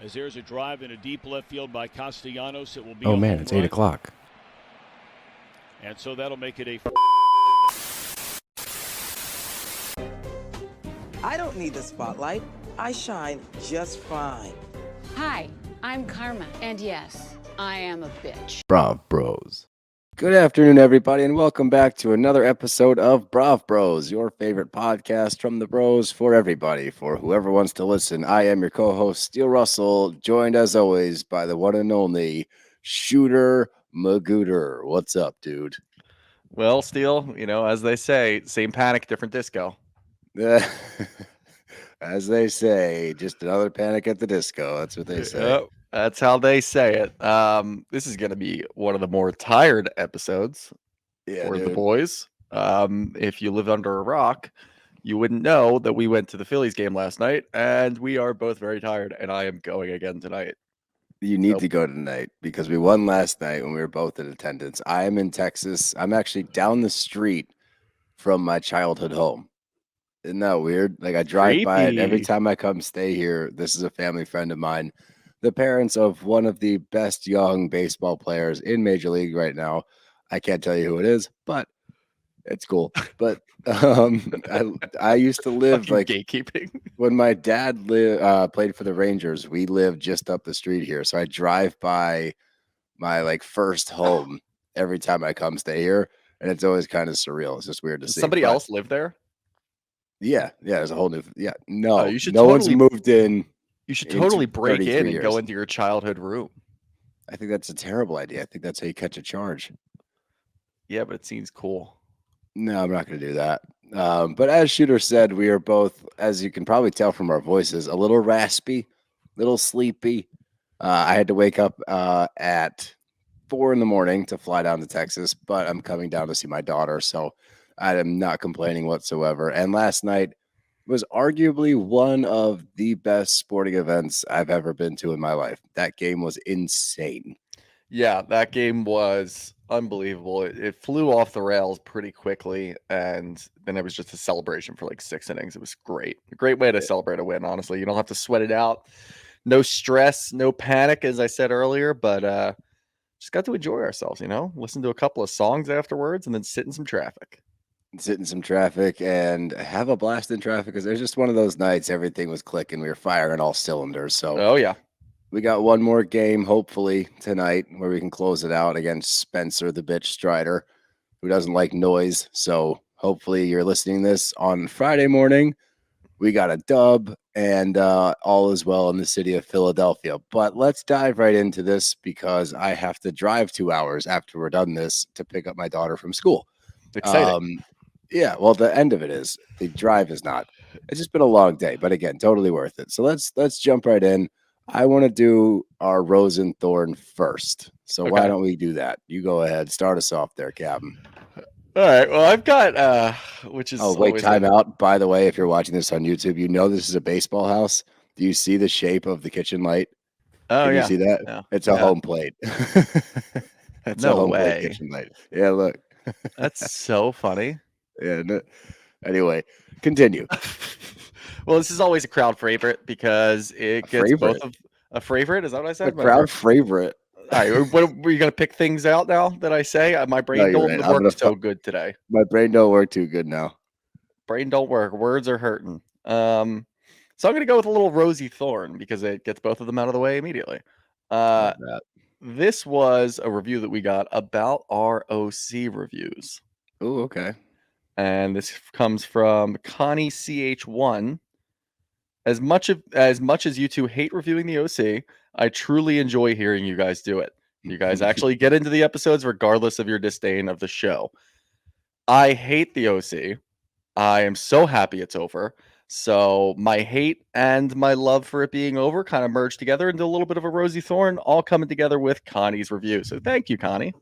As there's a drive in a deep left field by Castellanos, it will be Oh a man, home it's run. 8 o'clock. And so that'll make it a... I don't need the spotlight. I shine just fine. Hi, I'm Karma, and yes, I am a bitch. BravBros. Good afternoon, everybody, and welcome back to another episode of BravBros, your favorite podcast from the bros for everybody, for whoever wants to listen. I am your co-host, Steele Russell, joined as always by the one and only Shooter Magooter. What's up, dude? Well, Steele, as they say, same panic, different disco. As they say, just another Panic at the Disco. That's what they say. Yep, that's how they say it. This is going to be one of the more tired episodes for the boys. If you live under a rock, you wouldn't know that we went to the Phillies game last night, and we are both very tired, and I am going again tonight. You need to go tonight because we won last night when we were both in attendance. I am in Texas. I'm actually down the street from my childhood home. Isn't that weird? Like I drive by it every time I come stay here. This is a family friend of mine, the parents of one of the best young baseball players in Major League right now. I can't tell you who it is, but it's cool. But I used to live like gatekeeping. When my dad played for the Rangers, we lived just up the street here. So I drive by my first home every time I come stay here, and it's always kind of surreal. It's just weird to see. Somebody else live there? Yeah, there's a whole new. Yeah, no, you should no one's moved in. You should totally break in and go years. into your childhood room. I think that's a terrible idea. I think that's how you catch a charge. Yeah, but it seems cool. No, I'm not going to do that. But as Shooter said, we are both, as you can probably tell from our voices, a little raspy, a little sleepy. I had to wake up at 4 a.m. to fly down to Texas, but I'm coming down to see my daughter, so I am not complaining whatsoever. And last night was arguably one of the best sporting events I've ever been to in my life. That game was insane. Yeah, that game was unbelievable. It flew off the rails pretty quickly, and then it was just a celebration for 6 innings. It was great. A great way to celebrate a win, honestly. You don't have to sweat it out. No stress, no panic, as I said earlier, but just got to enjoy ourselves, listen to a couple of songs afterwards and then sit in some traffic. And have a blast in traffic because there's just one of those nights everything was clicking. We were firing all cylinders. So, oh yeah, we got one more game hopefully tonight where we can close it out against Spencer the bitch Strider, who doesn't like noise. So hopefully you're listening to this on Friday morning. We got a dub and all is well in the city of Philadelphia. But let's dive right into this because I have to drive 2 hours after we're done this to pick up my daughter from school. Exciting. Yeah, well, the end of it is the drive is not. It's just been a long day, but again, totally worth it. So let's jump right in. I want to do our Rose and Thorn first. So why don't we do that? You go ahead. Start us off there, Captain. All right. Well, I've got which is time out. By the way, if you're watching this on YouTube, this is a baseball house. Do you see the shape of the kitchen light? Oh, Can yeah. you see that? Yeah. It's a home plate. That's no a home way. plate kitchen light. Yeah, look. That's so funny. Yeah. No. Anyway, continue. Well, this is always a crowd favorite because it gets both of a favorite. Is that what I said? A crowd favorite. All right, what were you gonna pick things out now that I say? My brain don't work so good today. My brain don't work too good now. Brain don't work. Words are hurting. So I'm gonna go with a little Rosy Thorn because it gets both of them out of the way immediately. This was a review that we got about RHOC reviews. Oh, okay. And this comes from Connie CH1. As much as you two hate reviewing the OC, I truly enjoy hearing you guys do it. You guys actually get into the episodes regardless of your disdain of the show. I hate the OC. I am so happy it's over. So my hate and my love for it being over kind of merged together into a little bit of a Rosy Thorn, all coming together with Connie's review. So thank you, Connie.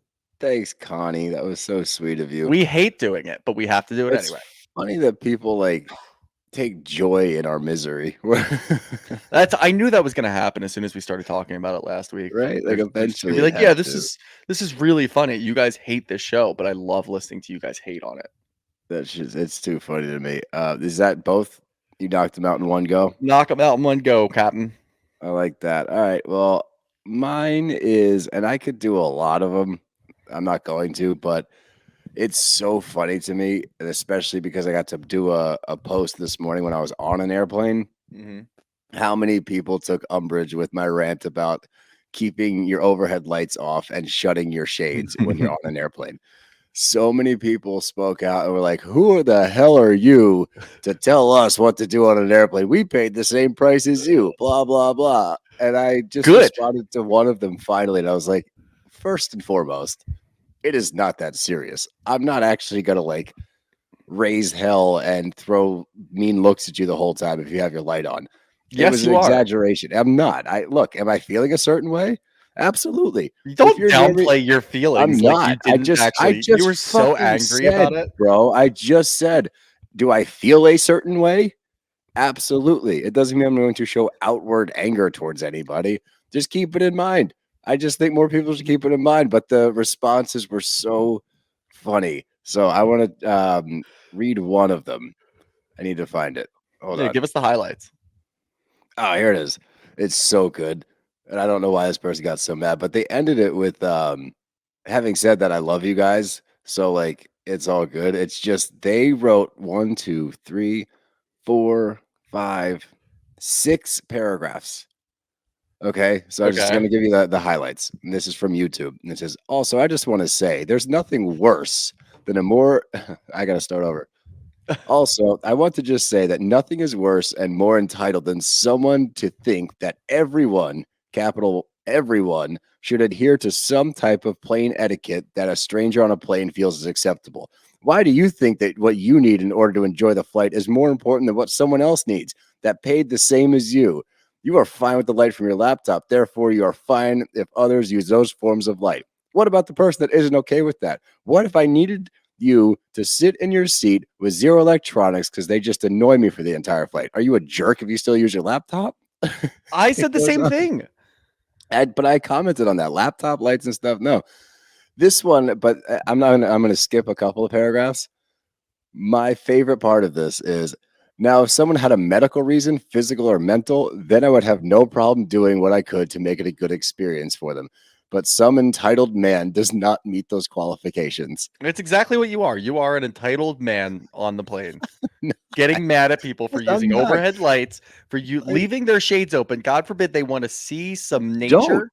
Thanks, Connie. That was so sweet of you. We hate doing it, but we have to do it anyway. Funny that people take joy in our misery. I knew that was going to happen as soon as we started talking about it last week. Right? Eventually. Be yeah, this is really funny. You guys hate this show, but I love listening to you guys hate on it. It's too funny to me. Is that both? You knocked them out in one go? Knock them out in one go, Captain. I like that. All right. Well, mine is, and I could do a lot of them. I'm not going to, but it's so funny to me, and especially because I got to do a post this morning when I was on an airplane. Mm-hmm. How many people took umbrage with my rant about keeping your overhead lights off and shutting your shades when you're on an airplane? So many people spoke out and were like, who the hell are you to tell us what to do on an airplane? We paid the same price as you, blah, blah, blah. And I just Good. responded to one of them finally. And I was like, first and foremost, it is not that serious. I'm not actually going to like raise hell and throw mean looks at you the whole time if you have your light on. It Yes, was an you are. exaggeration. I'm not. Am I feeling a certain way? Absolutely. You don't you're near me- downplay your feelings I'm like not. you didn't actually. You were so fucking angry about said, it. bro. I just said, do I feel a certain way? Absolutely. It doesn't mean I'm going to show outward anger towards anybody. Just keep it in mind. I just think more people should keep it in mind. But the responses were so funny. So I want to read one of them. I need to find it. Hold Yeah, on. give us the highlights. Oh, here it is. It's so good. And I don't know why this person got so mad, but they ended it with having said that, I love you guys. So like it's all good. It's just they wrote 1, 2, 3, 4, 5, 6 paragraphs. Okay. So I'm just Okay. gonna give you the highlights. And this is from YouTube. And it says, also, I just want to say there's nothing worse than a more I gotta start over. Also, I want to just say that nothing is worse and more entitled than someone to think that everyone, capital everyone, should adhere to some type of plane etiquette that a stranger on a plane feels is acceptable. Why do you think that what you need in order to enjoy the flight is more important than what someone else needs that paid the same as you? You are fine with the light from your laptop. Therefore, you are fine if others use those forms of light. What about the person that isn't okay with that? What if I needed you to sit in your seat with zero electronics because they just annoy me for the entire flight? Are you a jerk if you still use your laptop? I said the same thing. But I commented on that laptop lights and stuff. No, this one, but I'm going to skip a couple of paragraphs. My favorite part of this is now, if someone had a medical reason, physical or mental, then I would have no problem doing what I could to make it a good experience for them. But some entitled man does not meet those qualifications. It's exactly what you are. You are an entitled man on the plane, No, getting mad at people for I'm using not. overhead lights, for you leaving their shades open. God forbid they want to see some Don't. nature.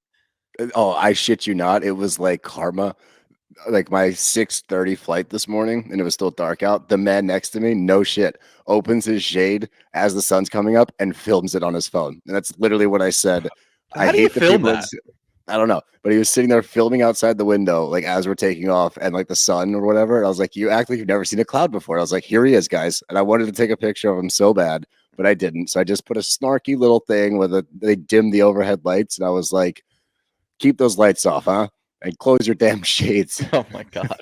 Oh, I shit you not. It was like karma. Like my 6:30 flight this morning, and it was still dark out. The man next to me, no shit, opens his shade as the sun's coming up and films it on his phone. And that's literally what I said. I How do you hate the film people. that? I don't know, but he was sitting there filming outside the window, like as we're taking off, and like the sun or whatever. And I was like, "You act like you've never seen a cloud before." I was like, "Here he is, guys," and I wanted to take a picture of him so bad, but I didn't. So I just put a snarky little thing where they dimmed the overhead lights, and I was like, "Keep those lights off, huh? And close your damn shades." Oh my god.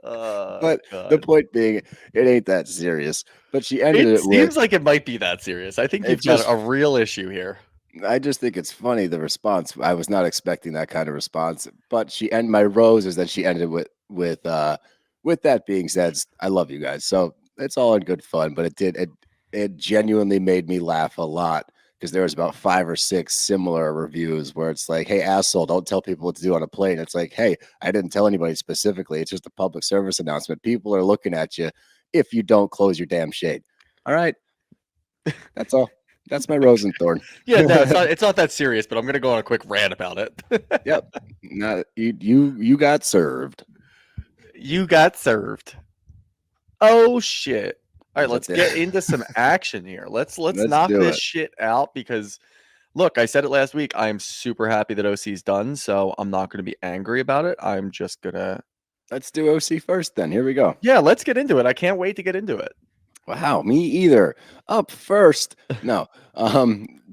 But the God. point being, it ain't that serious. But she ended It it with, seems like it might be that serious. I think it you've got just, a real issue here. I just think it's funny, the response. I was not expecting that kind of response. But my rose is that she ended with that being said, I love you guys. So it's all in good fun, but it genuinely made me laugh a lot because there was about 5 or 6 similar reviews where it's like, hey, asshole, don't tell people what to do on a plane. It's like, hey, I didn't tell anybody specifically. It's just a public service announcement. People are looking at you if you don't close your damn shade. All right. That's all. That's my rose and thorn. Yeah, no, it's not that serious, but I'm gonna go on a quick rant about it. Yep. Not, you got served. You got served. Oh shit. All right, But let's get into some action here. Let's knock do this it. shit out because look, I said it last week. I am super happy that OC's done, so I'm not going to be angry about it. I'm just gonna Let's do OC first then. Here we go. Yeah, let's get into it. I can't wait to get into it. Wow, me either. Up first. No.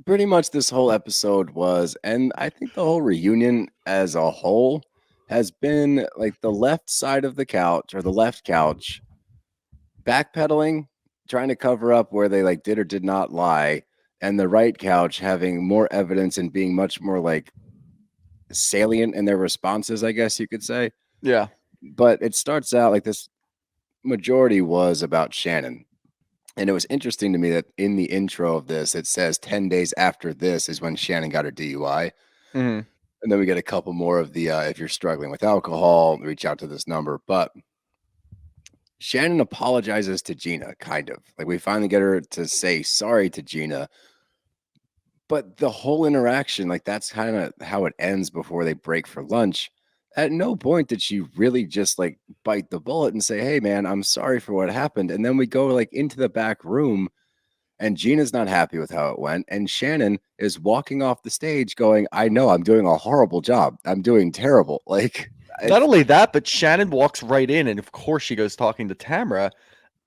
Pretty much this whole episode was, and I think the whole reunion as a whole has been like the left side of the couch or the left couch backpedaling, trying to cover up where they like did or did not lie, and the right couch having more evidence and being much more like salient in their responses, I guess you could say. Yeah. But it starts out like this majority was about Shannon. And it was interesting to me that in the intro of this, it says 10 days after this is when Shannon got her DUI. Mhm. And then we get a couple more of the if you're struggling with alcohol, reach out to this number. But Shannon apologizes to Gina, kind of. Like we finally get her to say sorry to Gina. But the whole interaction, like that's kind of how it ends before they break for lunch. At no point did she really just like bite the bullet and say, "Hey man, I'm sorry for what happened." And then we go like into the back room and Gina's not happy with how it went. And Shannon is walking off the stage going, "I know I'm doing a horrible job. I'm doing terrible." Like Not only that, but Shannon walks right in, and of course she goes talking to Tamra.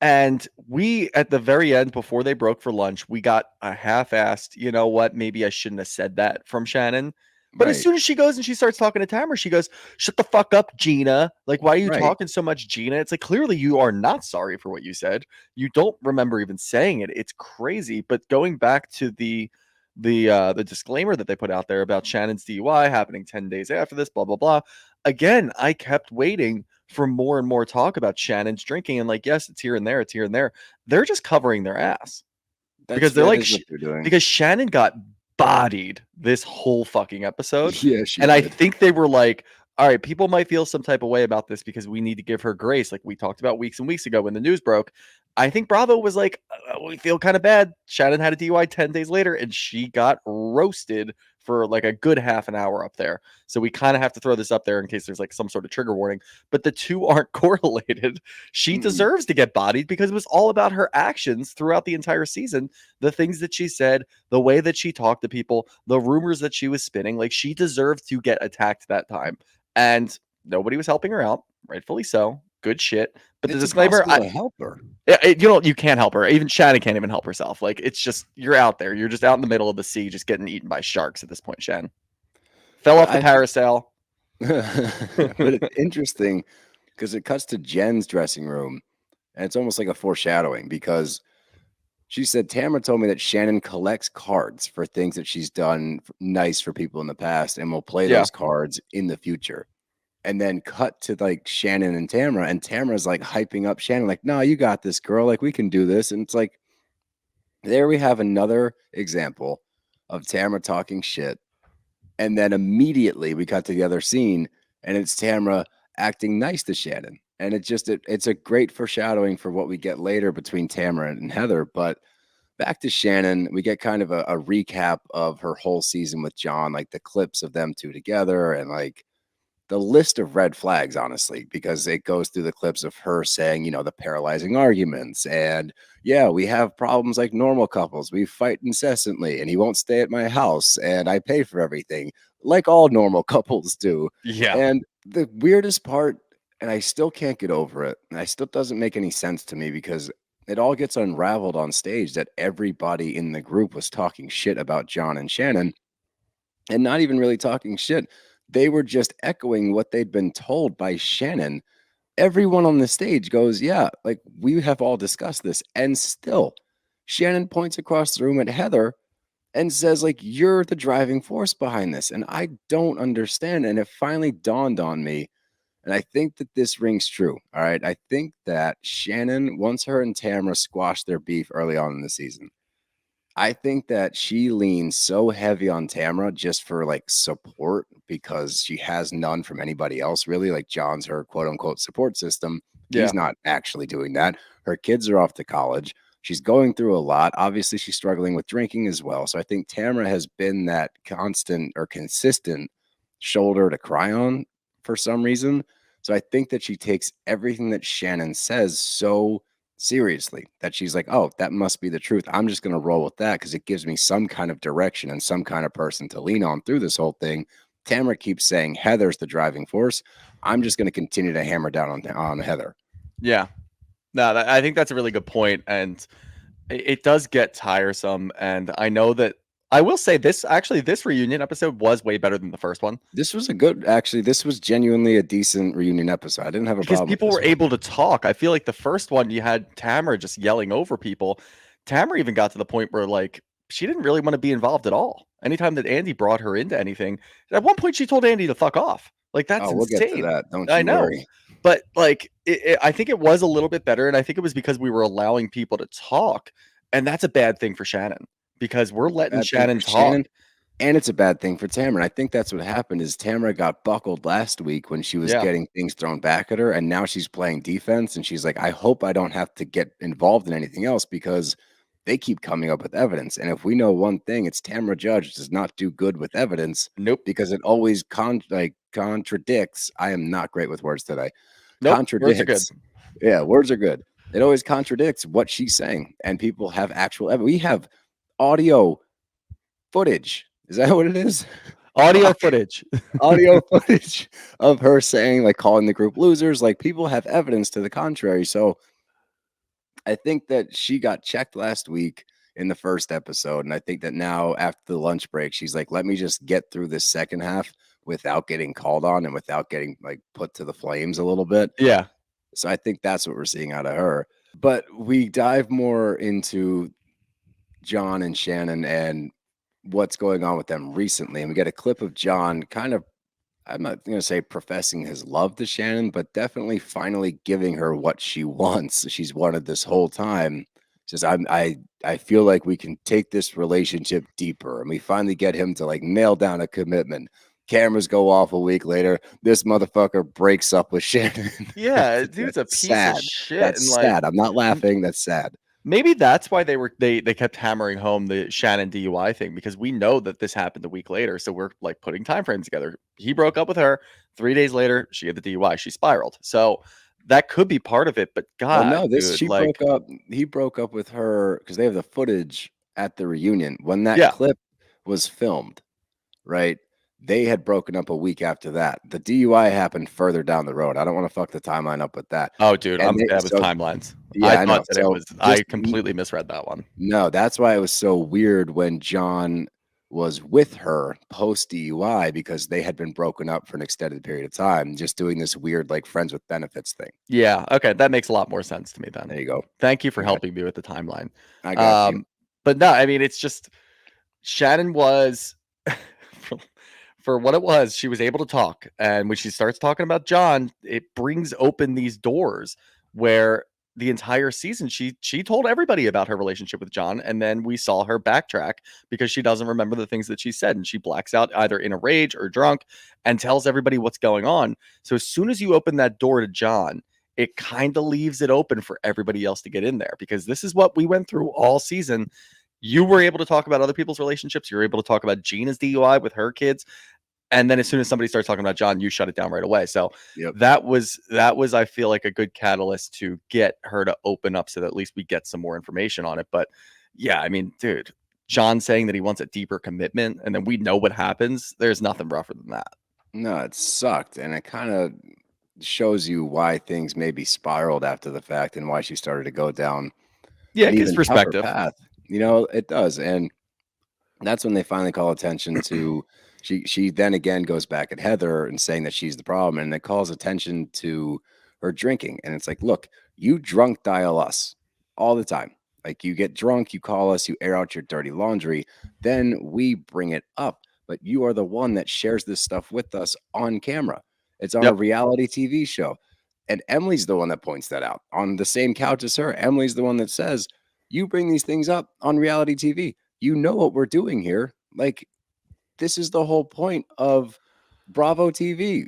And we, at the very end, before they broke for lunch, we got a half-assed, you know what, maybe I shouldn't have said that from Shannon. But as right, soon as she goes and she starts talking to Tamra, she goes, "Shut the fuck up, Gina. Like, why are you right. talking so much, Gina?" It's like, clearly you are not sorry for what you said. You don't remember even saying it. It's crazy. But going back to the disclaimer that they put out there about Shannon's DUI happening 10 days after this, blah, blah, blah. Again, I kept waiting for more and more talk about Shannon's drinking. And like, yes, it's here and there, it's here and there. They're just covering their ass because they're That like, is what they're doing. because Shannon got bodied this whole fucking episode. Yeah, she And I did. think they were like, all right, people might feel some type of way about this because we need to give her grace, like we talked about weeks and weeks ago when the news broke. I think Bravo was like, we feel kind of bad. Shannon had a DUI 10 days later and she got roasted for like a good half an hour up there. So we kind of have to throw this up there in case there's like some sort of trigger warning. But the two aren't correlated. She deserves to get bodied because it was all about her actions throughout the entire season. The things that she said, the way that she talked to people, the rumors that she was spinning. Like she deserved to get attacked that time. And nobody was helping her out, rightfully so. Good shit. But the It's disclaimer, impossible to help her. you can't help her. Even Shannon can't even help herself. Like it's just you're out there. You're just out in the middle of the sea, just getting eaten by sharks at this point. Shannon fell But off the parasail. but it's interesting because it cuts to Jen's dressing room, and it's almost like a foreshadowing because she said, Tamra told me that Shannon collects cards for things that she's done nice for people in the past and will play Yeah. those cards in the future. And then cut to like Shannon and Tamra's like hyping up Shannon, like, "No, you got this, girl. Like, we can do this." And it's like, there we have another example of Tamra talking shit. And then immediately we cut to the other scene and it's Tamra acting nice to Shannon. And it's a great foreshadowing for what we get later between Tamra and Heather. But back to Shannon, we get kind of a recap of her whole season with John, like the clips of them two together and like the list of red flags, honestly, because it goes through the clips of her saying, the paralyzing arguments. And yeah, we have problems like normal couples. We fight incessantly and he won't stay at my house and I pay for everything like all normal couples do. Yeah. And the weirdest part, and I still can't get over it, and it still doesn't make any sense to me because it all gets unraveled on stage that everybody in the group was talking shit about John and Shannon and not even really talking shit. They were just echoing what they'd been told by Shannon. Everyone on the stage goes, "Yeah, like we have all discussed this." And still, Shannon points across the room at Heather and says, like, "You're the driving force behind this." And I don't understand. And it finally dawned on me. And I think that this rings true. All right. I think that Shannon, once her and Tamra squashed their beef early on in the season, I think that she leans so heavy on Tamra just for like support because she has none from anybody else, really. Like John's her quote unquote support system. Yeah. He's not actually doing that. Her kids are off to college. She's going through a lot. Obviously, she's struggling with drinking as well. So I think Tamra has been that constant or consistent shoulder to cry on for some reason. So I think that she takes everything that Shannon says so seriously that she's like, "Oh, that must be the truth. I'm just going to roll with that because it gives me some kind of direction and some kind of person to lean on through this whole thing." Tamra keeps saying Heather's the driving force. I'm just going to continue to hammer down on Heather. Yeah. No, I think that's a really good point, and it does get tiresome. And I know that I will say this reunion episode was way better than the first one. This was this was genuinely a decent reunion episode. I didn't have a Because problem people with were this one. able to talk. I feel like the first one you had Tamra just yelling over people. Tamra even got to the point where like she didn't really want to be involved at all. Anytime that Andy brought her into anything, at one point she told Andy to fuck off. Like that's Oh, we'll get to insane. that. Don't I you know. worry. But like, I think it was a little bit better, and I think it was because we were allowing people to talk, and that's a bad thing for Shannon because we're letting Bad thing Shannon for talk. Shannon, and it's a bad thing for Tamra. And I think that's what happened is Tamra got buckled last week when she was Yeah. getting things thrown back at her, and now she's playing defense, and she's like, I hope I don't have to get involved in anything else because they keep coming up with evidence. And if we know one thing, it's Tamra Judge does not do good with evidence. Nope. Because it always contradicts. I am not great with words today. Nope. Contradicts. Words are good. Yeah, words are good. It always contradicts what she's saying, and people have actual evidence. We have audio footage. Is that what it is? Audio footage. Audio footage of her saying, like, calling the group losers. Like, people have evidence to the contrary. So I think that she got checked last week in the first episode. And I think that now after the lunch break, she's like, let me just get through this second half without getting called on and without getting like put to the flames a little bit. Yeah. So I think that's what we're seeing out of her. But we dive more into John and Shannon and what's going on with them recently. And we get a clip of John kind of, I'm not going to say professing his love to Shannon, but definitely finally giving her what she wants. She's wanted this whole time. Says, I feel like we can take this relationship deeper. And we finally get him to like nail down a commitment. Cameras go off a week later. This motherfucker breaks up with Shannon. Yeah, dude's a piece of shit. That's and like, sad. I'm not laughing. That's sad. maybe that's why they kept hammering home the Shannon DUI thing, because we know that this happened a week later. So we're like putting time frames together. He broke up with her 3 days later. She had the DUI. She spiraled. So that could be part of it. But God, no, this dude, she like, broke up. He broke up with her because they have the footage at the reunion when that Yeah. clip was filmed. Right. They had broken up a week after that. The DUI happened further down the road. I don't want to fuck the timeline up with that. Oh, dude, And I'm they- bad with so- timelines. Yeah, I I know. thought that it So was. I just- completely misread that one. No, that's why it was so weird when John was with her post DUI because they had been broken up for an extended period of time, just doing this weird like friends with benefits thing. Yeah. Okay, that makes a lot more sense to me then. There you go. Thank you for Okay. helping me with the timeline. I got you. But no, I mean, it's just Shannon was for what it was. She was able to talk, and when she starts talking about John, it brings open these doors where the entire season she told everybody about her relationship with John, and then we saw her backtrack because she doesn't remember the things that she said, and she blacks out either in a rage or drunk and tells everybody what's going on. So as soon as you open that door to John, it kind of leaves it open for everybody else to get in there, because this is what we went through all season. You were able to talk about other people's relationships. You were able to talk about Gina's DUI with her kids. And then as soon as somebody starts talking about John, you shut it down right away. So Yep. that was, I feel like, a good catalyst to get her to open up so that at least we get some more information on it. But yeah, I mean, dude, John saying that he wants a deeper commitment and then we know what happens. There's nothing rougher than that. No, it sucked. And it kind of shows you why things maybe spiraled after the fact and why she started to go down Yeah, an it gives even tougher perspective. path. You know, it does. And that's when they finally call attention to she then again goes back at Heather and saying that she's the problem, and it calls attention to her drinking. And it's like, look, you drunk dial us all the time. Like, you get drunk, you call us, you air out your dirty laundry, then we bring it up. But you are the one that shares this stuff with us on camera. It's on a Yep. reality TV show. And Emily's the one that points that out on the same couch as her. Emily's the one that says, you bring these things up on reality TV. You know what we're doing here. Like, this is the whole point of Bravo TV.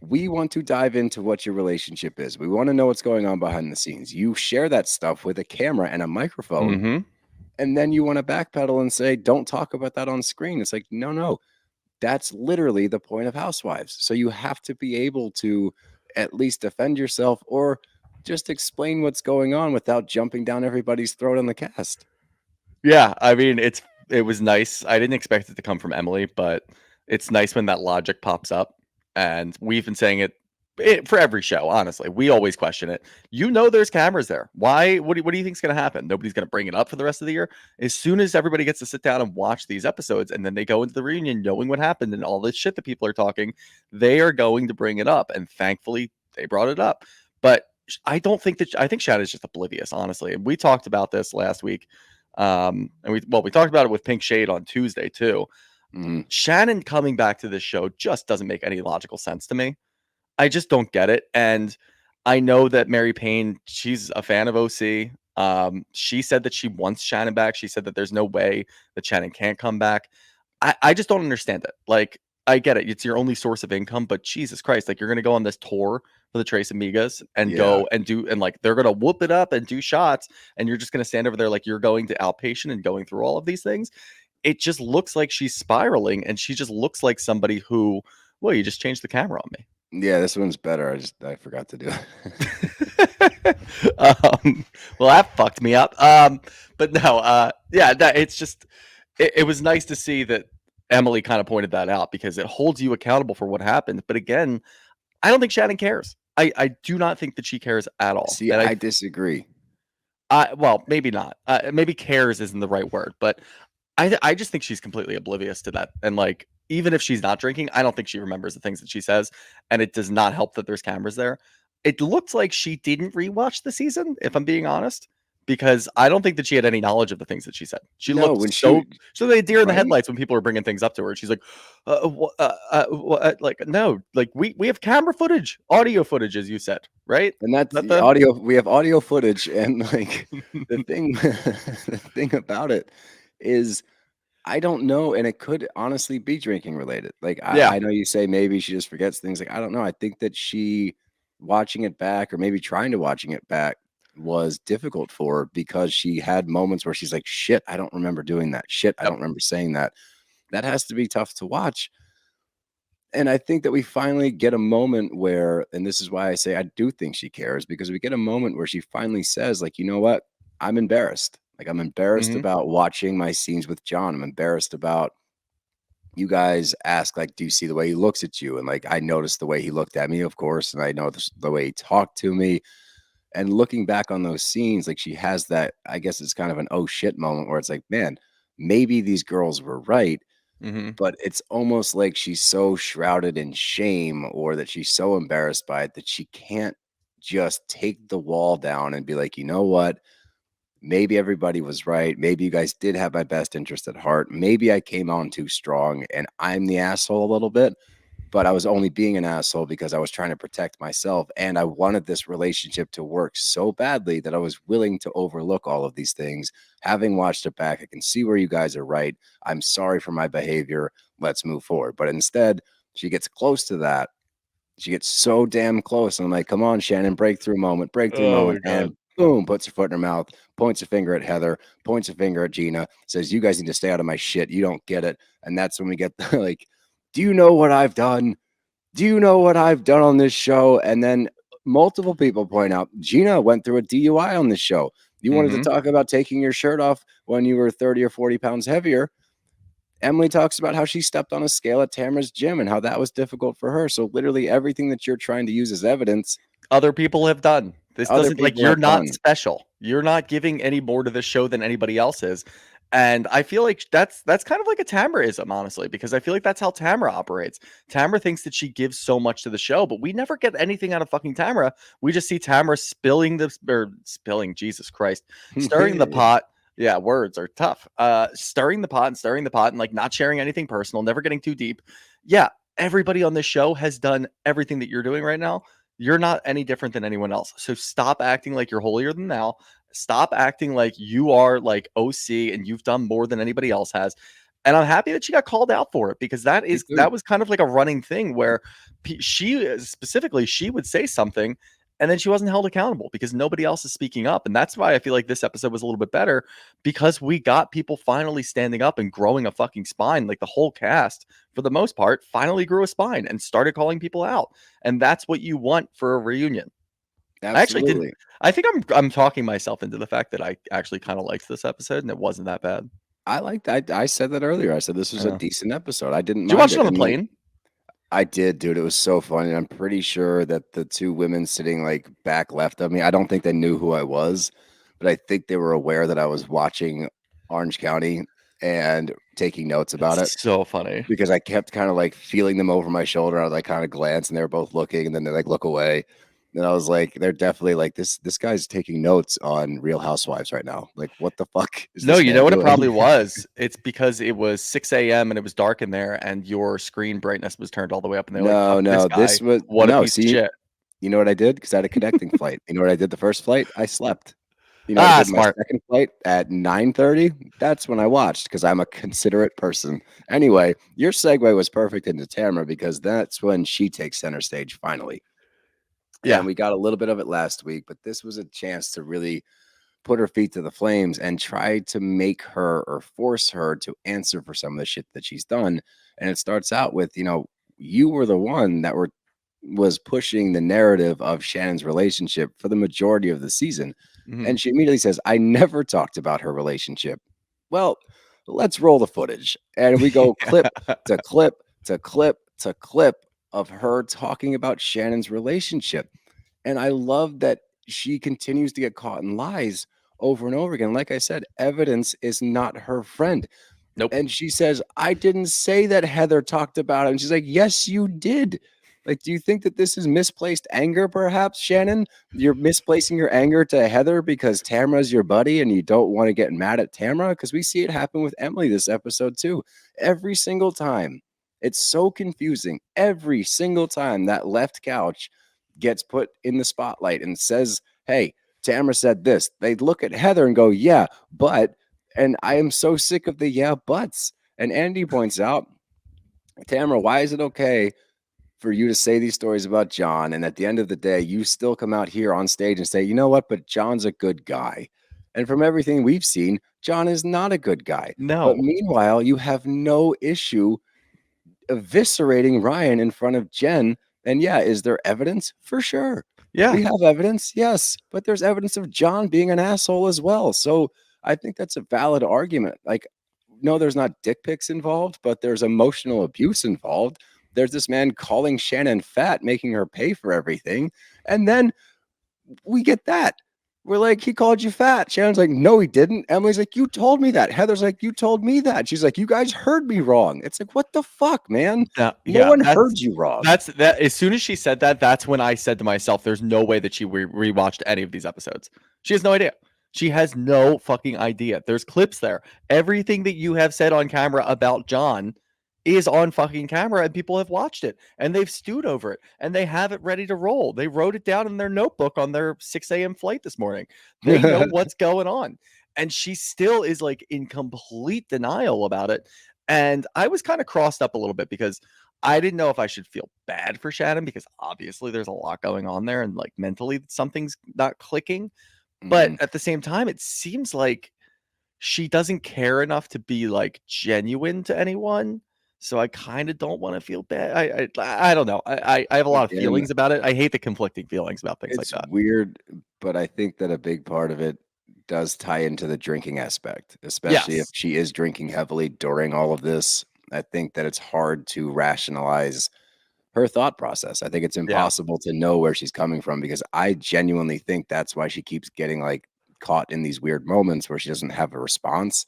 We want to dive into what your relationship is. We want to know what's going on behind the scenes. You share that stuff with a camera and a microphone, Mm-hmm. and then you want to backpedal and say, don't talk about that on screen. It's like, no. That's literally the point of Housewives. So you have to be able to at least defend yourself or just explain what's going on without jumping down everybody's throat on the cast. Yeah, I mean, it was nice. I didn't expect it to come from Emily, but it's nice when that logic pops up. And we've been saying it for every show, honestly. We always question it. You know there's cameras there. Why? What do you think's going to happen? Nobody's going to bring it up for the rest of the year? As soon as everybody gets to sit down and watch these episodes, and then they go into the reunion knowing what happened and all this shit that people are talking, they are going to bring it up. And thankfully, they brought it up. But I think Shannon's just oblivious, honestly. And we talked about this last week. And we talked about it with Pink Shade on Tuesday too. Mhm. Shannon coming back to this show just doesn't make any logical sense to me. I just don't get it. And I know that Mary Payne, she's a fan of OC. She said that she wants Shannon back. She said that there's no way that Shannon can't come back. I just don't understand it. Like, I get it. It's your only source of income, but Jesus Christ, like, you're going to go on this tour for the Trace Amigas and go and do, and like, they're going to whoop it up and do shots. And you're just going to stand over there like you're going to outpatient and going through all of these things. It just looks like she's spiraling, and she just looks like somebody who, well, you just changed the camera on me. Yeah, this one's better. I forgot to do it. Well, that fucked me up. But no, yeah, it's just, it was nice to see that Emily kind of pointed that out, because it holds you accountable for what happened. But again, I don't think Shannon cares. I do not think that she cares at all. See, I disagree. Well, maybe not. Maybe cares isn't the right word, but I just think she's completely oblivious to that. And like, even if she's not drinking, I don't think she remembers the things that she says. And it does not help that there's cameras there. It looks like she didn't rewatch the season, if I'm being honest, because I don't think that she had any knowledge of the things that she said. She looked so they deer in the headlights when people were bringing things up to her. She's like, like, no, like we have camera footage, audio footage, as you said, right? And that's the audio. We have audio footage, and like the thing about it is, I don't know, and it could honestly be drinking related. Like, I know you say maybe she just forgets things. Like, I don't know. I think that she watching it back, or maybe trying to watching it back, was difficult for her, because she had moments where she's like, shit, I don't remember doing that. Shit, I don't remember saying that. That has to be tough to watch. And I think that we finally get a moment where, and this is why I say I do think she cares, because we get a moment where she finally says, like, you know what? I'm embarrassed. Like, I'm embarrassed about watching my scenes with John. I'm embarrassed about, you guys ask, like, do you see the way he looks at you? And like, I noticed the way he looked at me, of course. And I know the way he talked to me. And looking back on those scenes, like, she has that, I guess it's kind of an oh shit moment where it's like, man, maybe these girls were right. But it's almost like she's so shrouded in shame, or that she's so embarrassed by it, that she can't just take the wall down and be like, you know what? Maybe everybody was right. Maybe you guys did have my best interest at heart. Maybe I came on too strong and I'm the asshole a little bit, but I was only being an asshole because I was trying to protect myself. And I wanted this relationship to work so badly that I was willing to overlook all of these things. Having watched it back, I can see where you guys are right. I'm sorry for my behavior. Let's move forward. But instead, she gets close to that. She gets so damn close. And I'm like, come on, Shannon, breakthrough moment, and boom, puts her foot in her mouth, points a finger at Heather, points a finger at Gina, says, you guys need to stay out of my shit. You don't get it. And that's when we get the, like, do you know what I've done? Do you know what I've done on this show? And then multiple people point out, Gina went through a DUI on this show. You wanted to talk about taking your shirt off when you were 30 or 40 pounds heavier. Emily talks about how she stepped on a scale at Tamra's gym and how that was difficult for her. So literally everything that you're trying to use as evidence, other people have done. This doesn't, like, you're not special. You're not giving any more to this show than anybody else is. And I feel like that's kind of like a Tamraism, honestly, because I feel like that's how Tamra operates. Tamra thinks that she gives so much to the show, but we never get anything out of fucking Tamra. We just see Tamra spilling, Jesus Christ, stirring the pot. Yeah, words are tough. Stirring the pot and like not sharing anything personal, never getting too deep. Yeah, everybody on this show has done everything that you're doing right now. You're not any different than anyone else. So stop acting like you're holier than thou. Stop acting like you are like OC and you've done more than anybody else has. And I'm happy that she got called out for it, because that was kind of like a running thing where she would say something and then she wasn't held accountable because nobody else is speaking up. And that's why I feel like this episode was a little bit better, because we got people finally standing up and growing a fucking spine. Like, the whole cast, for the most part, finally grew a spine and started calling people out. And that's what you want for a reunion. Absolutely. I think I'm talking myself into the fact that I actually kind of liked this episode and it wasn't that bad. I liked. I said that earlier. I said this was a decent episode. I didn't. Did you watch it on the plane? I did, dude. It was so funny. I'm pretty sure that the two women sitting like back left of me, I don't think they knew who I was, but I think they were aware that I was watching Orange County and taking notes about it. So funny, because I kept kind of like feeling them over my shoulder. I would like kind of glance, and they were both looking, and then they like look away. And I was like, they're definitely like, this guy's taking notes on Real Housewives right now. Like, what the fuck is No, this you man know what doing? It probably was? It's because it was 6 a.m. and it was dark in there and your screen brightness was turned all the way up. And they're No, like, no, this was what no, a piece of shit. You know what I did? Because I had a connecting flight. You know what I did the first flight? I slept. You know what I did my Smart. second flight at 9:30? That's when I watched because I'm a considerate person. Anyway, your segue was perfect into Tamra because that's when she takes center stage finally. Yeah. And we got a little bit of it last week, but this was a chance to really put her feet to the flames and try to make her or force her to answer for some of the shit that she's done. And it starts out with, you were the one that was pushing the narrative of Shannon's relationship for the majority of the season. Mhm. And she immediately says, I never talked about her relationship. Well, let's roll the footage. And we go clip to clip to clip to clip of her talking about Shannon's relationship. And I love that she continues to get caught in lies over and over again. Like I said, evidence is not her friend. Nope. And she says, I didn't say that Heather talked about it. And she's like, yes, you did. Like, do you think that this is misplaced anger, perhaps, Shannon? You're misplacing your anger to Heather because Tamra's your buddy and you don't want to get mad at Tamra? Because we see it happen with Emily this episode, too. Every single time. It's so confusing. Every single time that left couch gets put in the spotlight and says, hey, Tamra said this. They look at Heather and go, yeah, but, and I am so sick of the yeah, buts. And Andy points out, Tamra, why is it okay for you to say these stories about John? And at the end of the day, you still come out here on stage and say, you know what, but John's a good guy. And from everything we've seen, John is not a good guy. No. But meanwhile, you have no issue eviscerating Ryan in front of Jen. And yeah, is there evidence? For sure. Yeah. We have evidence, yes, but there's evidence of John being an asshole as well. So I think that's a valid argument. Like, no, there's not dick pics involved, but there's emotional abuse involved. There's this man calling Shannon fat, making her pay for everything. And then we get that. We're like, he called you fat. Shannon's like, no, he didn't. Emily's like, you told me that. Heather's like, you told me that. She's like, you guys heard me wrong. It's like, what the fuck, man? No one heard you wrong. That's that. As soon as she said that, that's when I said to myself, there's no way that she rewatched any of these episodes. She has no idea. She has no fucking idea. There's clips there. Everything that you have said on camera about John is on fucking camera, and people have watched it and they've stewed over it and they have it ready to roll. They wrote it down in their notebook on their 6 a.m. flight this morning. They know what's going on. And she still is like in complete denial about it. And I was kind of crossed up a little bit because I didn't know if I should feel bad for Shannon, because obviously there's a lot going on there and like mentally something's not clicking. But at the same time, it seems like she doesn't care enough to be like genuine to anyone. So I kind of don't want to feel bad. I don't know. I have a lot of feelings about it. I hate the conflicting feelings about things like that. It's weird, but I think that a big part of it does tie into the drinking aspect, especially if she is drinking heavily during all of this. I think that it's hard to rationalize her thought process. I think it's impossible to know where she's coming from, because I genuinely think that's why she keeps getting like caught in these weird moments where she doesn't have a response.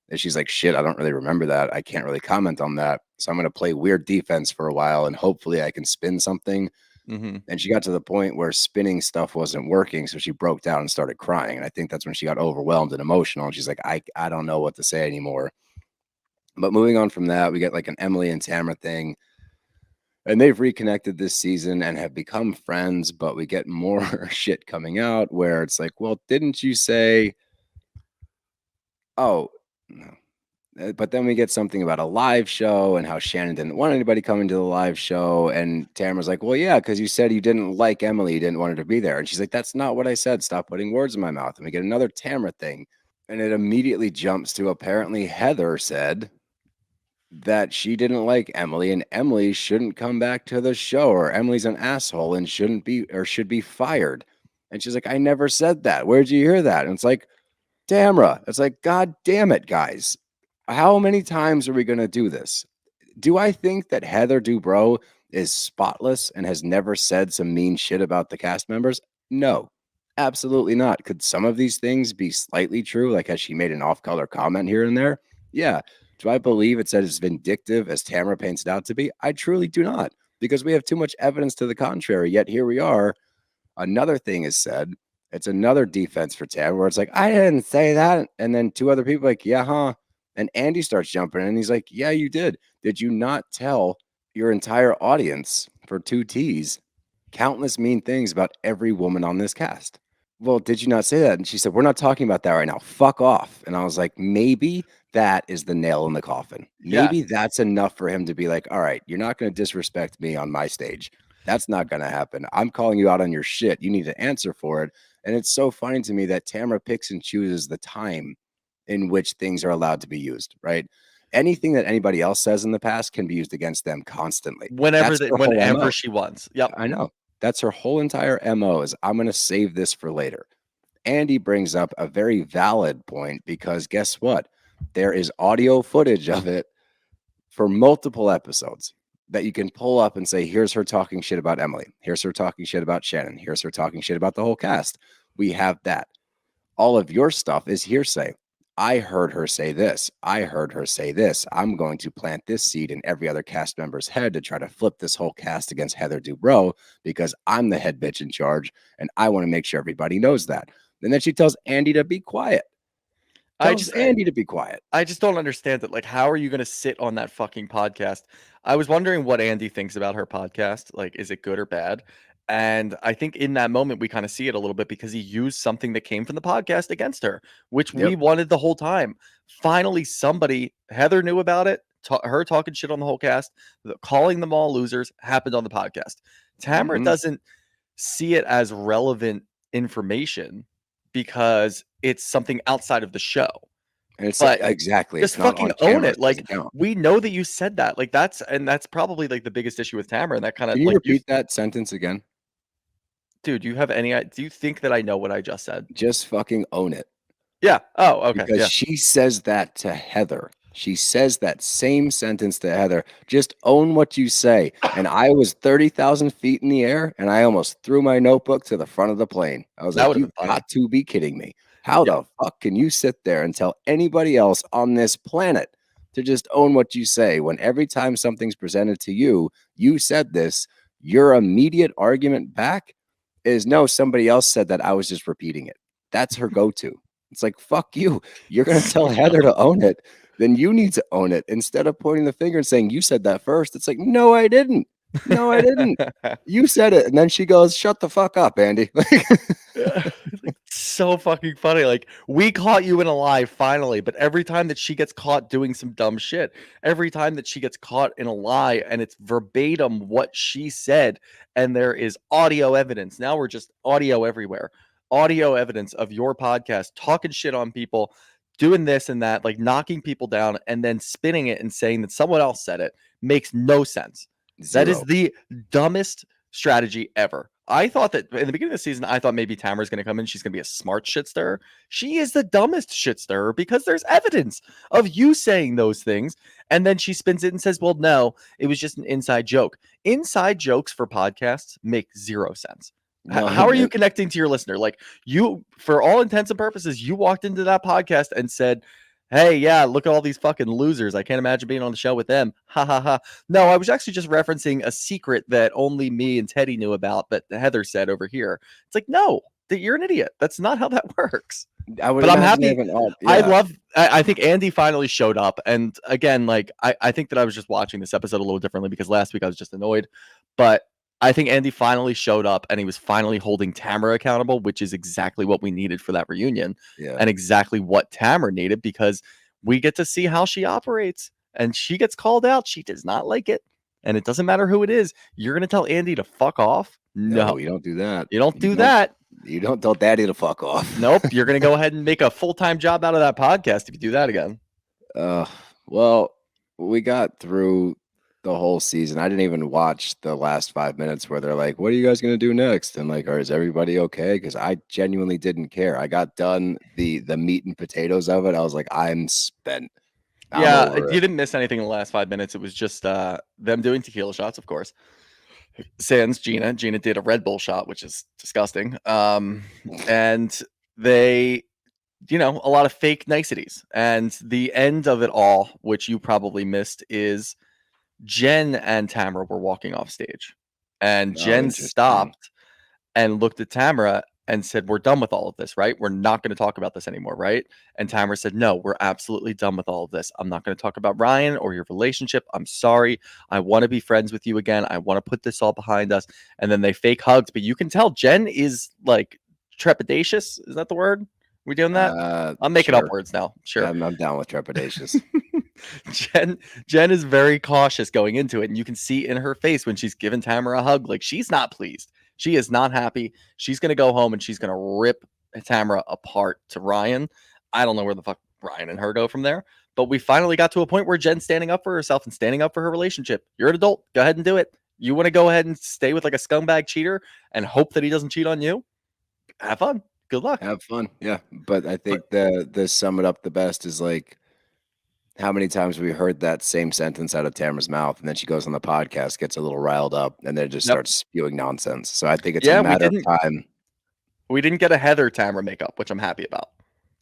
And she's like, shit, I don't really remember that. I can't really comment on that. So I'm going to play weird defense for a while and hopefully I can spin something. And she got to the point where spinning stuff wasn't working. So she broke down and started crying. And I think that's when she got overwhelmed and emotional. And she's like, I don't know what to say anymore. But moving on from that, we get like an Emily and Tamra thing. And they've reconnected this season and have become friends. But we get more shit coming out where it's like, well, didn't you say, oh, no. But then we get something about a live show and how Shannon didn't want anybody coming to the live show. And Tamara's like, well, yeah, because you said you didn't like Emily. You didn't want her to be there. And she's like, that's not what I said. Stop putting words in my mouth. And we get another Tamara thing. And it immediately jumps to apparently Heather said that she didn't like Emily and Emily shouldn't come back to the show, or Emily's an asshole and shouldn't be, or should be fired. And she's like, I never said that. Where'd you hear that? And it's like, Tamra, it's like, God damn it, guys. How many times are we going to do this? Do I think that Heather Dubrow is spotless and has never said some mean shit about the cast members? No, absolutely not. Could some of these things be slightly true? Like, has she made an off-color comment here and there? Yeah. Do I believe it's as vindictive as Tamra paints it out to be? I truly do not, because we have too much evidence to the contrary. Yet here we are. Another thing is said. It's another defense for Tamra where it's like, I didn't say that. And then two other people like, yeah, huh? And Andy starts jumping in and he's like, yeah, you did. Did you not tell your entire audience for 2 T's countless mean things about every woman on this cast. Well, did you not say that? And she said, we're not talking about that right now. Fuck off. And I was like, maybe that is the nail in the coffin. Maybe that's enough for him to be like, all right, you're not going to disrespect me on my stage. That's not going to happen. I'm calling you out on your shit. You need to answer for it. And it's so funny to me that Tamra picks and chooses the time in which things are allowed to be used, right? Anything that anybody else says in the past can be used against them constantly. Whenever That's her whole MO. whenever she wants. Yep. I know. That's her whole entire MO is I'm going to save this for later. Andy brings up a very valid point because guess what? There is audio footage of it for multiple episodes that you can pull up and say, here's her talking shit about Emily. Here's her talking shit about Shannon. Here's her talking shit about the whole cast. We have that. All of your stuff is hearsay. I heard her say this. I heard her say this. I'm going to plant this seed in every other cast member's head to try to flip this whole cast against Heather Dubrow because I'm the head bitch in charge and I want to make sure everybody knows that. And then she tells Andy to be quiet. Andy to be quiet. I just don't understand that. Like, how are you going to sit on that fucking podcast? I was wondering what Andy thinks about her podcast. Like, is it good or bad? And I think in that moment, we kind of see it a little bit because he used something that came from the podcast against her, which we wanted the whole time. Finally, Heather knew about it. Her talking shit on the whole cast, calling them all losers happened on the podcast. Tamra doesn't see it as relevant information because it's something outside of the show. And it's like, exactly. Just fucking own it. Like, we know that you said that. Like, that's probably like the biggest issue with Tamra. And that kind of, can you repeat that sentence again? Dude, do you think that I know what I just said? Just fucking own it. Yeah. Oh, okay. Because she says that to Heather. She says that same sentence to Heather. Just own what you say. And I was 30,000 feet in the air, and I almost threw my notebook to the front of the plane. I was like, you've got to be kidding me. How the fuck can you sit there and tell anybody else on this planet to just own what you say when every time something's presented to you, you said this, your immediate argument back is no, somebody else said that, I was just repeating it. That's her go-to. It's like, fuck you. You're going to tell Heather to own it. Then you need to own it instead of pointing the finger and saying, you said that first. It's like, no, I didn't. No, I didn't. You said it. And then she goes, shut the fuck up, Andy. So fucking funny. Like, we caught you in a lie finally, but every time that she gets caught doing some dumb shit, every time that she gets caught in a lie and it's verbatim what she said, and there is audio evidence. Now we're just audio everywhere. Audio evidence of your podcast talking shit on people, doing this and that, like knocking people down and then spinning it and saying that someone else said it makes no sense. That is the dumbest strategy ever. I thought that in the beginning of the season, I thought maybe Tamra's going to come in. She's going to be a smart shit stirrer. She is the dumbest shit stirrer because there's evidence of you saying those things. And then she spins it and says, well, no, it was just an inside joke. Inside jokes for podcasts make zero sense. No, how are you connecting to your listener? Like, you, for all intents and purposes, you walked into that podcast and said, hey, yeah, look at all these fucking losers. I can't imagine being on the show with them. Ha ha ha. No, I was actually just referencing a secret that only me and Teddy knew about that Heather said over here. It's like, no, you're an idiot. That's not how that works. But I'm happy. I think Andy finally showed up. And again, like, I think that I was just watching this episode a little differently because last week I was just annoyed. But I think Andy finally showed up and he was finally holding Tamra accountable, which is exactly what we needed for that reunion and exactly what Tamra needed because we get to see how she operates and she gets called out. She does not like it. And it doesn't matter who it is. You're going to tell Andy to fuck off? No, you don't do that. You don't do that. You don't tell Daddy to fuck off. Nope. You're going to go ahead and make a full-time job out of that podcast if you do that again. Well, we got through the whole season. I didn't even watch the last 5 minutes where they're like, what are you guys going to do next? And like, is everybody okay? Because I genuinely didn't care. I got done the meat and potatoes of it. I was like, I'm spent. You didn't miss anything in the last 5 minutes. It was just them doing tequila shots, of course. Sans Gina. Gina did a Red Bull shot, which is disgusting. And they, a lot of fake niceties. And the end of it all, which you probably missed, is Jen and Tamra were walking off stage. And Jen stopped and looked at Tamra and said, we're done with all of this, right? We're not going to talk about this anymore, right? And Tamra said, no, we're absolutely done with all of this. I'm not going to talk about Ryan or your relationship. I'm sorry. I want to be friends with you again. I want to put this all behind us. And then they fake hugs, but you can tell Jen is like trepidatious. Is that the word? We doing that? I'm making up Sure. words now. Sure. Yeah, I'm down with trepidatious. Jen is very cautious going into it, and you can see in her face when she's giving Tamara a hug, like she's not pleased. She is not happy. She's gonna go home and she's gonna rip Tamara apart to Ryan. I don't know where the fuck Ryan and her go from there, but we finally got to a point where Jen's standing up for herself and standing up for her relationship. You're an adult. Go ahead and do it. You want to go ahead and stay with like a scumbag cheater and hope that he doesn't cheat on you? Have fun. Good luck. Have fun. Yeah. But I think the sum it up the best is like, how many times have we heard that same sentence out of Tamara's mouth, and then she goes on the podcast, gets a little riled up, and then just starts spewing nonsense. So I think it's a matter of time. We didn't get a Heather Tamra makeup, which I'm happy about.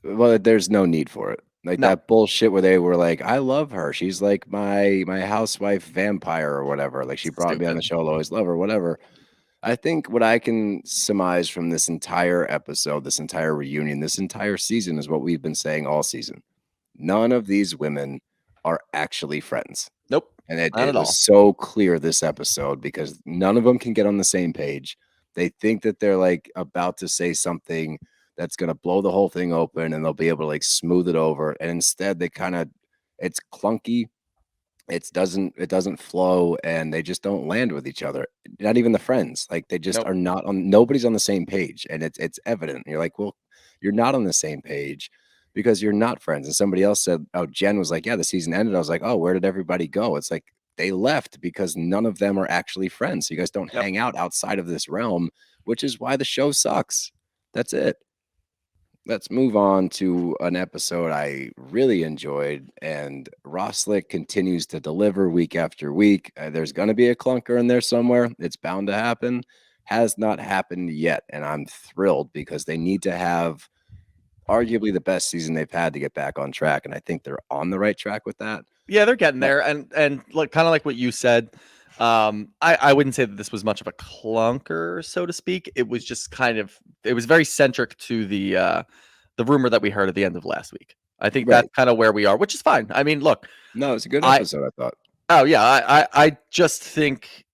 Well, there's no need for it. Like that bullshit where they were like, I love her. She's like my housewife vampire or whatever. Like she brought me on the show. I'll always love her, whatever. I think what I can surmise from this entire episode, this entire reunion, this entire season is what we've been saying all season. None of these women are actually friends. Nope. And it was so clear this episode because none of them can get on the same page. They think that they're like about to say something that's going to blow the whole thing open and they'll be able to like smooth it over. And instead they it's clunky. It doesn't flow and they just don't land with each other. Not even the friends. Like they just are not on, nobody's on the same page. And it's evident. You're like, well, you're not on the same page because you're not friends. And somebody else said, oh, Jen was like, yeah, the season ended. I was like, oh, where did everybody go? It's like they left because none of them are actually friends. So you guys don't hang out outside of this realm, which is why the show sucks. That's it. Let's move on to an episode I really enjoyed, and RHOSLC continues to deliver week after week. There's going to be a clunker in there somewhere. It's bound to happen. Has not happened yet, and I'm thrilled because they need to have arguably the best season they've had to get back on track, and I think they're on the right track with that. Yeah, they're getting there, and like kind of like what you said. I wouldn't say that this was much of a clunker, so to speak. It was just it was very centric to the rumor that we heard at the end of last week. I think that's kind of where we are, which is fine. I mean, look, no, it's a good episode. I thought. Oh yeah, I just think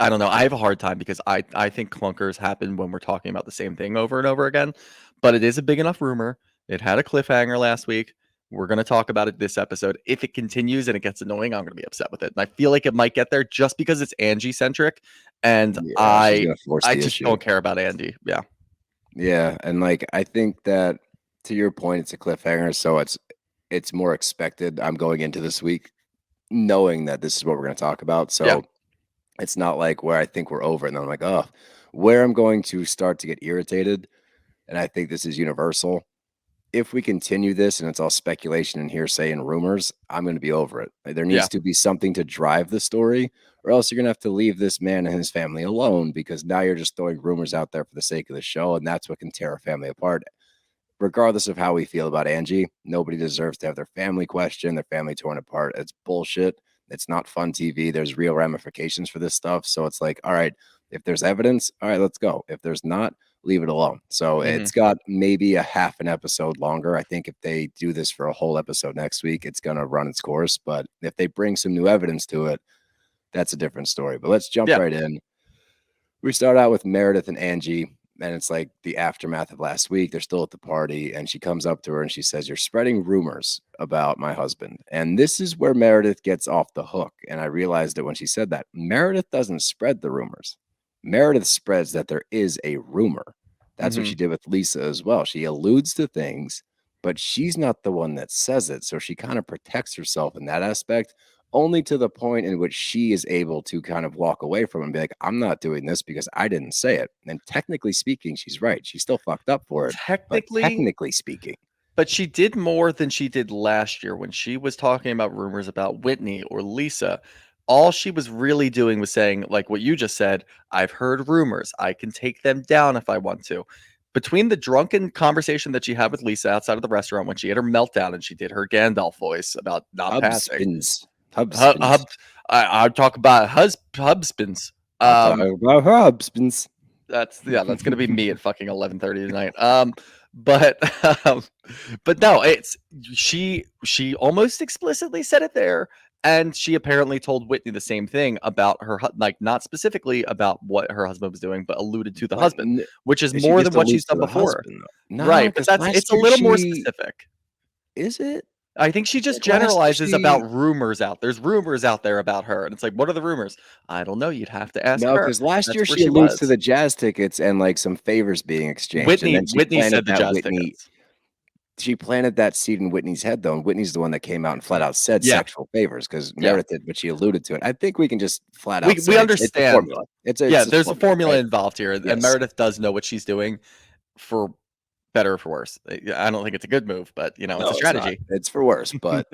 I don't know. I have a hard time because I think clunkers happen when we're talking about the same thing over and over again. But it is a big enough rumor. It had a cliffhanger last week. We're going to talk about it this episode. If it continues and it gets annoying, I'm going to be upset with it. And I feel like it might get there just because it's Angie centric. And I just don't care about Angie. Yeah. Yeah. And like, I think that to your point, it's a cliffhanger. So it's more expected. I'm going into this week knowing that this is what we're going to talk about. So it's not like where I think we're over. And then I'm like, oh, where I'm going to start to get irritated. And I think this is universal. If we continue this and it's all speculation and hearsay and rumors, I'm going to be over it. Like, there needs to be something to drive the story, or else you're going to have to leave this man and his family alone because now you're just throwing rumors out there for the sake of the show, and that's what can tear a family apart. Regardless of how we feel about Angie, nobody deserves to have their family questioned, their family torn apart. It's bullshit. It's not fun TV. There's real ramifications for this stuff. So it's like, all right, if there's evidence, all right, let's go. If there's not, leave it alone. So it's got maybe a half an episode longer. I think if they do this for a whole episode next week, it's going to run its course. But if they bring some new evidence to it, that's a different story. But let's jump right in. We start out with Meredith and Angie, and it's like the aftermath of last week. They're still at the party, and she comes up to her and she says, you're spreading rumors about my husband. And this is where Meredith gets off the hook. And I realized that when she said that, Meredith doesn't spread the rumors. Meredith spreads that there is a rumor. That's what she did with Lisa as well. She alludes to things, but she's not the one that says it. So she kind of protects herself in that aspect, only to the point in which she is able to kind of walk away from it and be like, I'm not doing this because I didn't say it. And technically speaking, she's right. She's still fucked up for it. Technically speaking. But she did more than she did last year when she was talking about rumors about Whitney or Lisa. All she was really doing was saying, like what you just said, I've heard rumors. I can take them down if I want to. Between the drunken conversation that she had with Lisa outside of the restaurant when she had her meltdown and she did her Gandalf voice about not passing. I talk about husbands. About her husbands. That's gonna be me at fucking 11:30 tonight. But but no, it's she almost explicitly said it there, and she apparently told Whitney the same thing about her like not specifically about what her husband was doing, but alluded to the But husband, which is she more just than what alludes she's to done the before. husband, though. Nah, Right, but 'cause it's a little more specific. Is it? I think she just Like, last year generalizes about rumors out. There's rumors out there about her, and it's like, what are the rumors? I don't know. You'd have to ask No, her. because last That's year where she she alludes to was. the jazz tickets and, like, some favors being exchanged, and then Whitney said the jazz tickets. She planted that seed in Whitney's head, though, and Whitney's the one that came out and flat out said Yeah. sexual favors because Yeah. Meredith did, but she alluded to it. I think we can just flat out say We it's a understand. formula. It's Yeah, there's a formula right? involved here, and Yes. Meredith does know what she's doing, for better or for worse. I don't think it's a good move, but you know, No, it's a it's not. strategy. It's for worse, but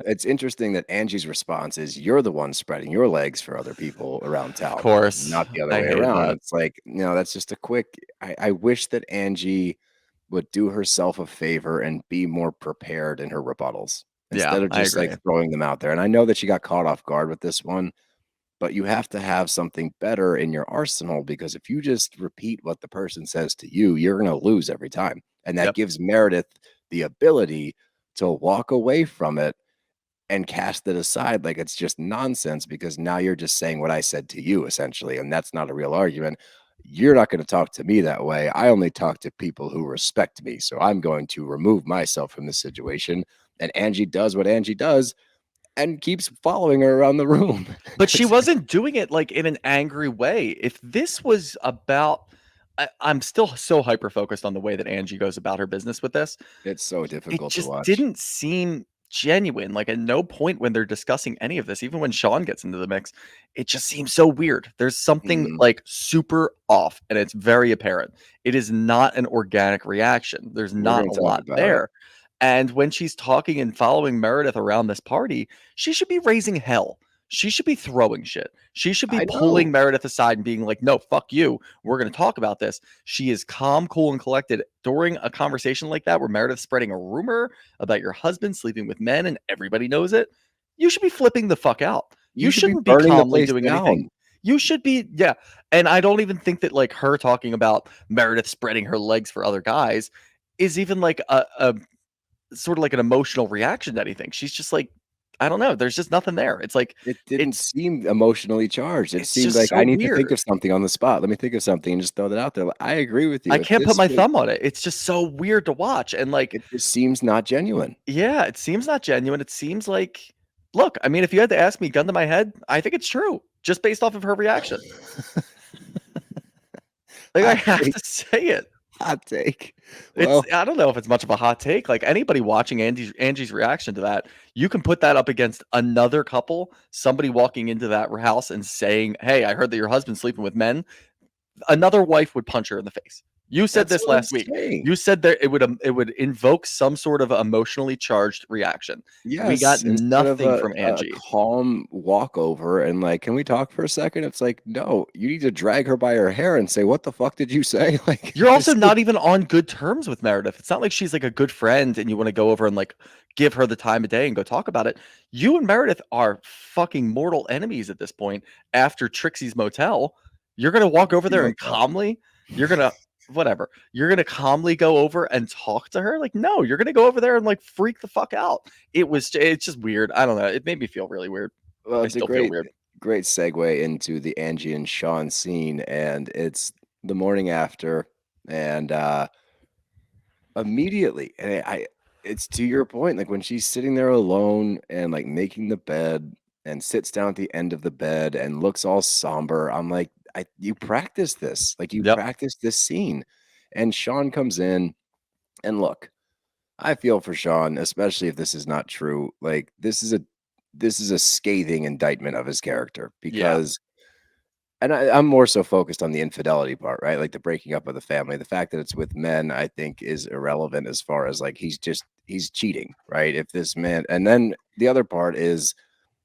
it's interesting that Angie's response is, "You're the one spreading your legs for other people around town, Of course, not the other I way hated around." that. It's like, that's just a quick. I wish that Angie would do herself a favor and be more prepared in her rebuttals Yeah, instead of I just agree. like throwing them out there. And I know that she got caught off guard with this one, but you have to have something better in your arsenal because if you just repeat what the person says to you, you're going to lose every time. And that Yep. gives Meredith the ability to walk away from it and cast it aside like it's just nonsense because now you're just saying what I said to you essentially, and that's not a real argument. You're not going to talk to me that way. I only talk to people who respect me. So I'm going to remove myself from this situation. And Angie does what Angie does and keeps following her around the room. But she wasn't doing it like in an angry way. If this was about I'm still so hyper focused on the way that Angie goes about her business with this. It's so It difficult to just watch. didn't seem genuine. Like at no point when they're discussing any of this, even when Sean gets into the mix, it just seems so weird. There's something Mhm. like super off, and it's very apparent. It is not an organic reaction. There's We're not gonna a talk lot about it. there. And when she's talking and following Meredith around this party, she should be raising hell. She should be throwing shit. She should be I pulling know. Meredith aside and being like, no, fuck you. We're going to talk about this. She is calm, cool, and collected during a conversation like that where Meredith's spreading a rumor about your husband sleeping with men and everybody knows it. You should be flipping the fuck out. You should be shouldn't be burning the calmly place doing down. anything. You should be, yeah. And I don't even think that like her talking about Meredith spreading her legs for other guys is even like a sort of like an emotional reaction to anything. She's just like, I don't know. There's just nothing there. It's like It didn't it's seem emotionally charged. It it's seemed just like so I need to think weird. of something on the spot. Let me think of something and just throw that out there. I agree with you. I If can't put this my was thumb on it. It's just so weird to watch. And like, it just seems not genuine. yeah, it seems not genuine. It seems like, look, I mean, if you had to ask me gun to my head, I think it's true just based off of her reaction. Like, I Hot have take. to say it. Hot take. Well, I don't know if it's much of a hot take. Like anybody watching Angie's reaction to that, you can put that up against another couple, somebody walking into that house and saying, "Hey, I heard that your husband's sleeping with men." Another wife would punch her in the face. You said that's this what I'm last week. saying. You said that it would invoke some sort of emotionally charged reaction. We got Yes, instead of nothing from a Angie. calm walkover and like, can we talk for a second? It's like, no, you need to drag her by her hair and say, what the fuck did you say? Like, You're also just not even on good terms with Meredith. It's not like she's like a good friend and you want to go over and like give her the time of day and go talk about it. You and Meredith are fucking mortal enemies at this point after Trixie's motel. You're going to walk over there and calmly, you're going to whatever. You're going to calmly go over and talk to her? Like no, you're going to go over there and like freak the fuck out. It's just weird. I don't know. It made me feel really weird. Well, I it's a still feel great weird. segue into the Angie and Sean scene, and it's the morning after, and immediately, and it's to your point, like when she's sitting there alone and like making the bed and sits down at the end of the bed and looks all somber. I'm like, you practice this, like you Yep. practice this scene, and Sean comes in, and look, I feel for Sean, especially if this is not true. Like this is a scathing indictment of his character because and I'm more so focused on the infidelity part, right? Like the breaking up of the family. The fact that it's with men, I think, is irrelevant as far as like he's cheating, right? If this man, and then the other part is,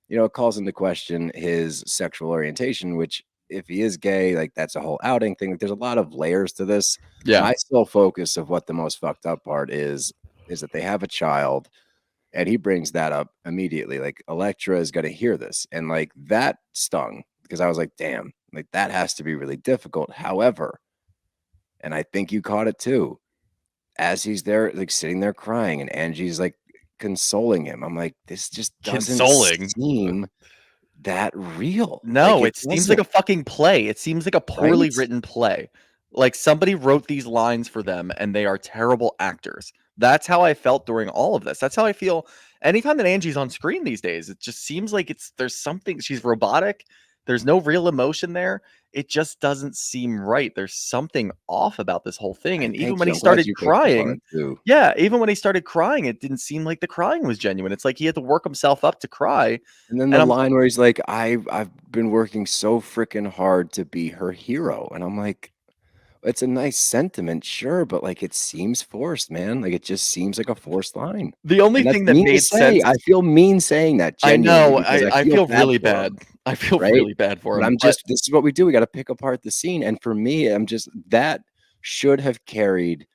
it calls into question his sexual orientation, which if he is gay, like that's a whole outing thing. Like, there's a lot of layers to this. Yeah. My sole focus of what the most fucked up part is that they have a child. And he brings that up immediately. Like Elektra is going to hear this. And like that stung because I was like, damn, like that has to be really difficult. However, And I think you caught it too. As he's there, like sitting there crying, and Angie's like consoling him. I'm like, this just doesn't Consoling. seem that real. No, Like, it seems like a doesn't, fucking play. It seems like a poorly right? written play. Like somebody wrote these lines for them and they are terrible actors. That's how I felt during all of this. That's how I feel anytime that Angie's on screen these days. It just seems like there's something, she's robotic. There's no real emotion there. It just doesn't seem right. There's something off about this whole thing. And even when he I'm glad started you picked up on crying, it too. yeah, even when he started crying, it didn't seem like the crying was genuine. It's like he had to work himself up to cry. And then And the I'm line where he's like, I've been working so freaking hard to be her hero. And I'm like, it's a nice sentiment, sure, but like it seems forced, man. Like it just seems like a forced line. the only And that's thing that mean to made say. sense. I feel mean saying that I genuinely know. because I I feel feel bad really for him, bad. I feel right? really bad for But him. I'm just, this is what we do. We got to pick apart the scene. And for me, I'm just, that should have carried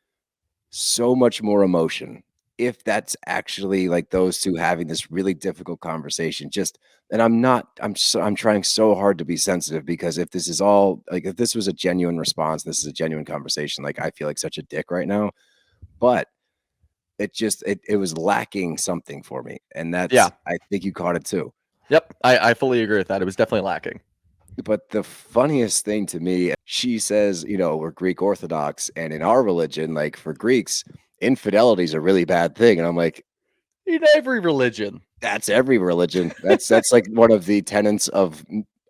so much more emotion if that's actually like those two having this really difficult conversation. Just, and I'm trying so hard to be sensitive, because if this is all like, if this was a genuine response, this is a genuine conversation, like I feel like such a dick right now. But it was lacking something for me, and Yeah. I think you caught it too. Yep. I fully agree with that. It was definitely lacking. But the funniest thing to me, she says, we're Greek Orthodox, and in our religion, like for Greeks, infidelity is a really bad thing. And I'm like, In every religion. that's every religion. That's like one of the tenets of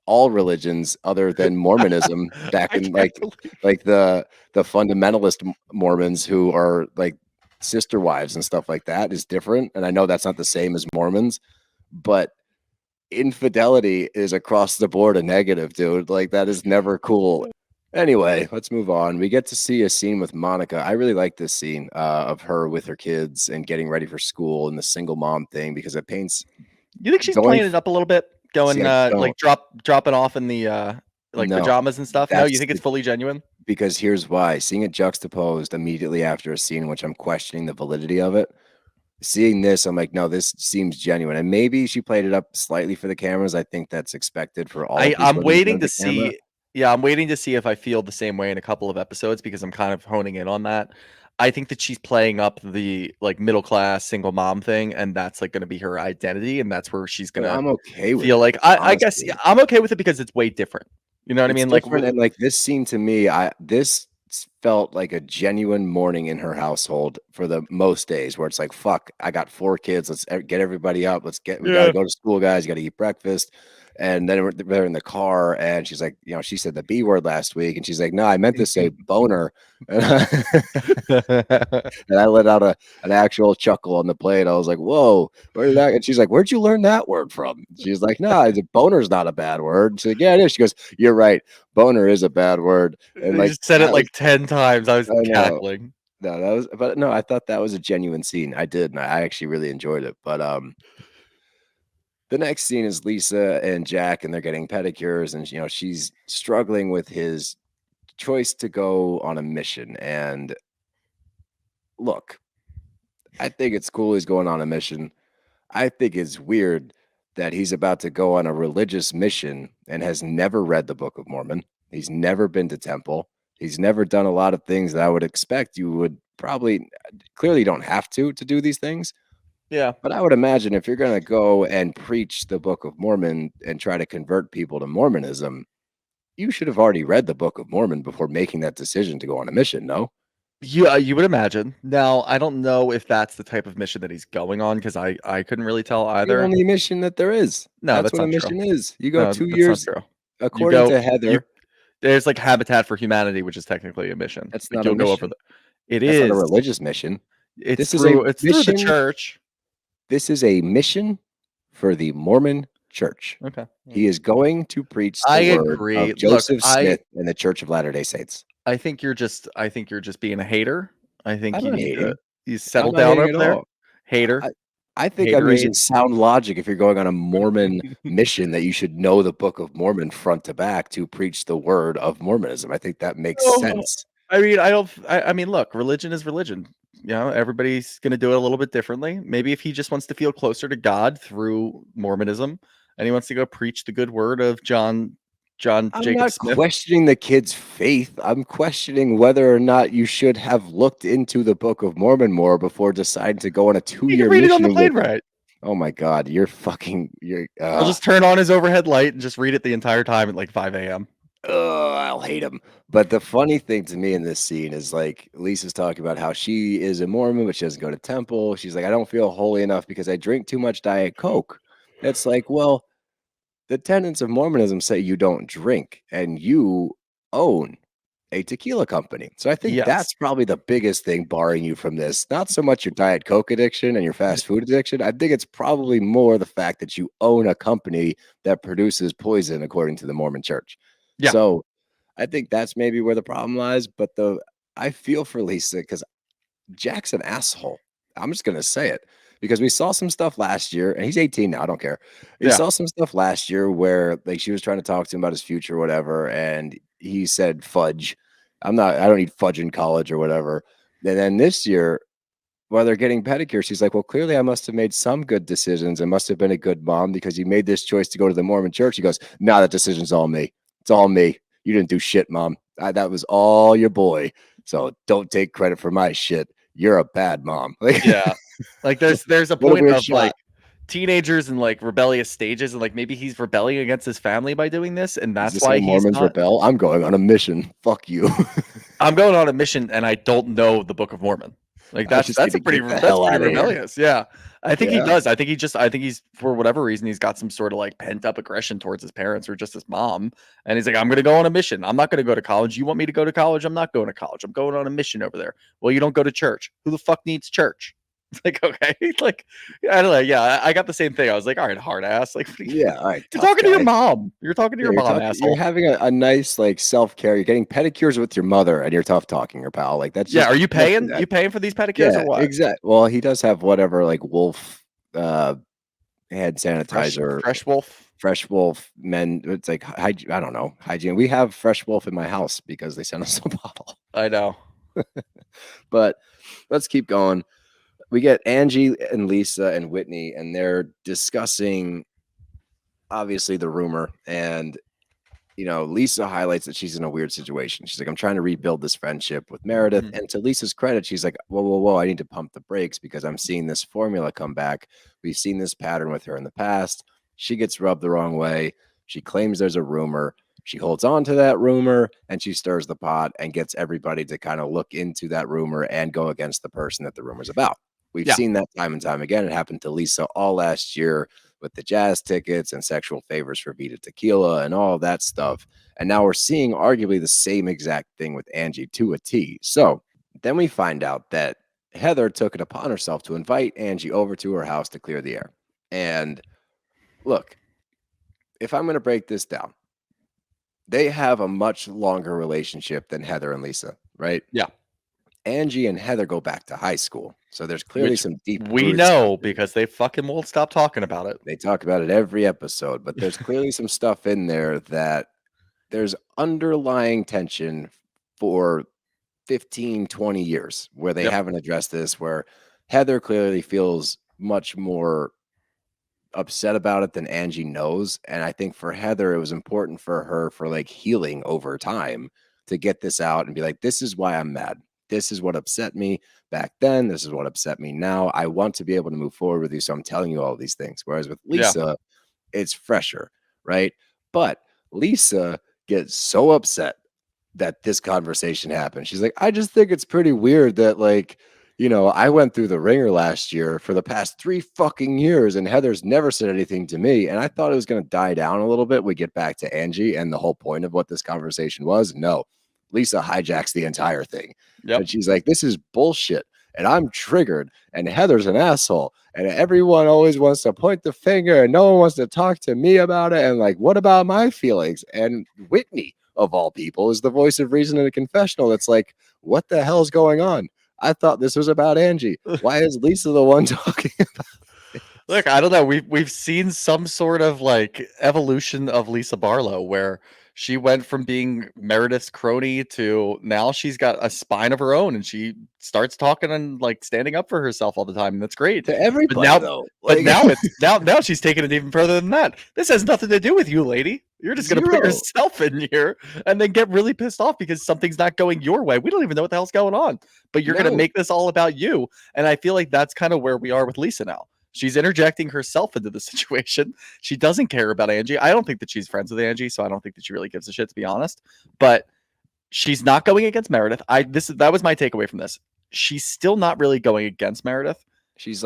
all religions other than Mormonism. Back I in can't believe like the fundamentalist Mormons, who are like sister wives and stuff like that, is different. And I know that's not the same as Mormons, but infidelity is across the board a negative, dude. Like that is never cool. Anyway, let's move on. We get to see a scene with Monica. I really like this scene of her with her kids and getting ready for school and the single mom thing, because it paints You think she's going. playing it up a little bit? Going See, I like don't. dropping off in the like No, pajamas and stuff? No, you that's think it's fully genuine? because here's why. Seeing it juxtaposed immediately after a scene in which I'm questioning the validity of it. Seeing this, I'm like, no, this seems genuine. And maybe she played it up slightly for the cameras. I think that's expected for all of these I'm women in waiting front to of the camera. see. Yeah, I'm waiting to see if I feel the same way in a couple of episodes, because I'm kind of honing in on that. I think that she's playing up the like middle class single mom thing, and that's like going to be her identity, and that's where she's But going I'm to okay with feel it, like I guess honestly. I'm okay with it because it's way different. You know what I It's mean? Like different, and like this scene to me, this felt like a genuine morning in her household for the most days, where it's like, fuck, I got 4 kids. Let's get everybody up. We got to yeah. go to school, guys. You got to eat breakfast. And then they're in the car, and she's like, she said the B word last week, and she's like, no, I meant to say boner. And I let out an actual chuckle on the plane. I was like, whoa, where did that? And she's like, where'd you learn that word from? She's like, no, boner's not a bad word. She's like, yeah, it is. She goes, you're right. Boner is a bad word. And You like, just said it like 10 times. I was I know. cackling. No, but no, I thought that was a genuine scene. I did, and I actually really enjoyed it. But the next scene is Lisa and Jack, and they're getting pedicures, and she's struggling with his choice to go on a mission. And look, I think it's cool he's going on a mission. I think it's weird that he's about to go on a religious mission and has never read the Book of Mormon. He's never been to temple. He's never done a lot of things that I would expect you would probably. Clearly you don't have to do these things. Yeah. But I would imagine if you're going to go and preach the Book of Mormon and try to convert people to Mormonism, you should have already read the Book of Mormon before making that decision to go on a mission, no? Yeah, you would imagine. Now, I don't know if that's the type of mission that he's going on, because I couldn't really tell The either. only mission that there is. No, That's that's what a not true. mission is. You go No, 2 that's not years, true. according to Heather. There's like Habitat for Humanity, which is technically a mission. That's Like not a you'll go over mission. It That's not a is. religious mission. It's This is a through the mission. church. This is a mission for the Mormon Church. Okay. He is going to preach the I word agree. of Joseph Look, Smith and the Church of Latter-day Saints. I think you're just being a hater. I think I'm you not need hating. you settle I'm not down hating over at there. all. Hater. I think I'm Haterade. using sound logic. If you're going on a Mormon mission, that you should know the Book of Mormon front to back to preach the word of Mormonism. I think that makes sense. I mean, I mean, look, religion is religion. Everybody's going to do it a little bit differently. Maybe if he just wants to feel closer to God through Mormonism, and he wants to go preach the good word of John John I'm Jacob not Smith. questioning the kid's faith. I'm questioning whether or not you should have looked into the Book of Mormon more before deciding to go on a You 2-year can read it on mission the plane with. ride. Oh my God, you're. I'll just turn on his overhead light and just read it the entire time at like 5 a.m. I'll hate him. But the funny thing to me in this scene is like Lisa's talking about how she is a Mormon, but she doesn't go to temple. She's like, I don't feel holy enough because I drink too much Diet Coke. It's like, well, the tenets of Mormonism say you don't drink and you own a tequila company. So I think Yes. that's probably the biggest thing barring you from this. Not so much your Diet Coke addiction and your fast food addiction. I think it's probably more the fact that you own a company that produces poison, according to the Mormon Church. Yeah. So I think that's maybe where the problem lies. But I feel for Lisa because Jack's an asshole. I'm just gonna say it because we saw some stuff last year, and he's 18 now. I don't care. We Yeah. saw some stuff last year where like she was trying to talk to him about his future or whatever, and he said fudge. I don't eat fudge in college or whatever. And then this year, while they're getting pedicures, she's like, well, clearly I must have made some good decisions. I must have been a good mom because you made this choice to go to the Mormon church. He goes, nah, that decision's all me. It's all me. You didn't do shit, mom. That was all your boy. So don't take credit for my shit. You're a bad mom. Yeah. Like there's a What a point weird of shot. like teenagers and like rebellious stages, and like maybe he's rebelling against his family by doing this, and Is that's this why how he's Mormons not. rebel? I'm going on a mission. Fuck you. I'm going on a mission and I don't know the Book of Mormon. Like I just need to pretty get the hell outta here. rebellious. Yeah. I think he Yeah. does. I think he's for whatever reason he's got some sort of like pent up aggression towards his parents or just his mom. And he's like, I'm gonna go on a mission. I'm not gonna go to college. You want me to go to college? I'm not going to college. I'm going on a mission over there. Well, you don't go to church. Who the fuck needs church? It's like, okay, like I don't know. Yeah, I got the same thing. I was like, all right, hard ass. Like, Yeah. All right. you're tough talking to your guy. mom. You're talking to Yeah, your mom, asshole. you're having a nice like self-care. You're getting pedicures with your mother and you're tough talking her pal. Like that's Yeah, just are you don't do paying? that. You paying for these pedicures or what? Exactly. Well, he does have whatever like wolf hand sanitizer, Fresh Wolf men. It's like I don't know, hygiene. We have Fresh Wolf in my house because they sent us a bottle. I know. But let's keep going. We get Angie and Lisa and Whitney, and they're discussing obviously the rumor. And Lisa highlights that she's in a weird situation. She's like, I'm trying to rebuild this friendship with Meredith. Mhm. And to Lisa's credit, she's like, whoa, I need to pump the brakes because I'm seeing this formula come back. We've seen this pattern with her in the past. She gets rubbed the wrong way. She claims there's a rumor. She holds on to that rumor and she stirs the pot and gets everybody to kind of look into that rumor and go against the person that the rumor's about. We've seen that time and time again. It happened to Lisa all last year with the jazz tickets and sexual favors for Vita Tequila and all of that stuff. And now we're seeing arguably the same exact thing with Angie to a T. So then we find out that Heather took it upon herself to invite Angie over to her house to clear the air. And look, if I'm going to break this down, they have a much longer relationship than Heather and Lisa, right? Yeah. Angie and Heather go back to high school. So there's clearly some deep we roots. know because they fucking won't stop talking about it. They talk about it every episode, but there's clearly some stuff in there that there's underlying tension for 15, 20 years where they haven't addressed this, where Heather clearly feels much more upset about it than Angie knows. And I think for Heather, it was important for her for like healing over time to get this out and be like, this is why I'm mad. This is what upset me back then. This is what upset me now. I want to be able to move forward with you. So I'm telling you all these things. Whereas with Lisa, it's fresher, right? But Lisa gets so upset that this conversation happened. She's like, I just think it's pretty weird that like, I went through the ringer last year for the past 3 fucking years and Heather's never said anything to me. And I thought it was going to die down a little bit. We get back to Angie and the whole point of what this conversation was. No, Lisa hijacks the entire thing. And she's like, this is bullshit. And I'm triggered. And Heather's an asshole. And everyone always wants to point the finger and no one wants to talk to me about it. And like, what about my feelings? And Whitney, of all people, is the voice of reason in a confessional. That's like, what the hell's going on? I thought this was about Angie. Why is Lisa the one talking about it? Look, I don't know. We've seen some sort of like evolution of Lisa Barlow where She went from being Meredith's crony to now she's got a spine of her own, and she starts talking and like standing up for herself all the time, and that's great. To everybody, But now, though. but Like, now it's now she's taking it even further than that. This has nothing to do with you, lady. You're just gonna put Zero. yourself in here and then get really pissed off because something's not going your way. We don't even know what the hell's going on, but you're gonna No. make this all about you. And I feel like that's kind of where we are with Lisa now. She's interjecting herself into the situation. She doesn't care about Angie. I don't think that she's friends with Angie, so I don't think that she really gives a shit, to be honest. But she's not going against Meredith. That was my takeaway from this. She's still not really going against Meredith. she's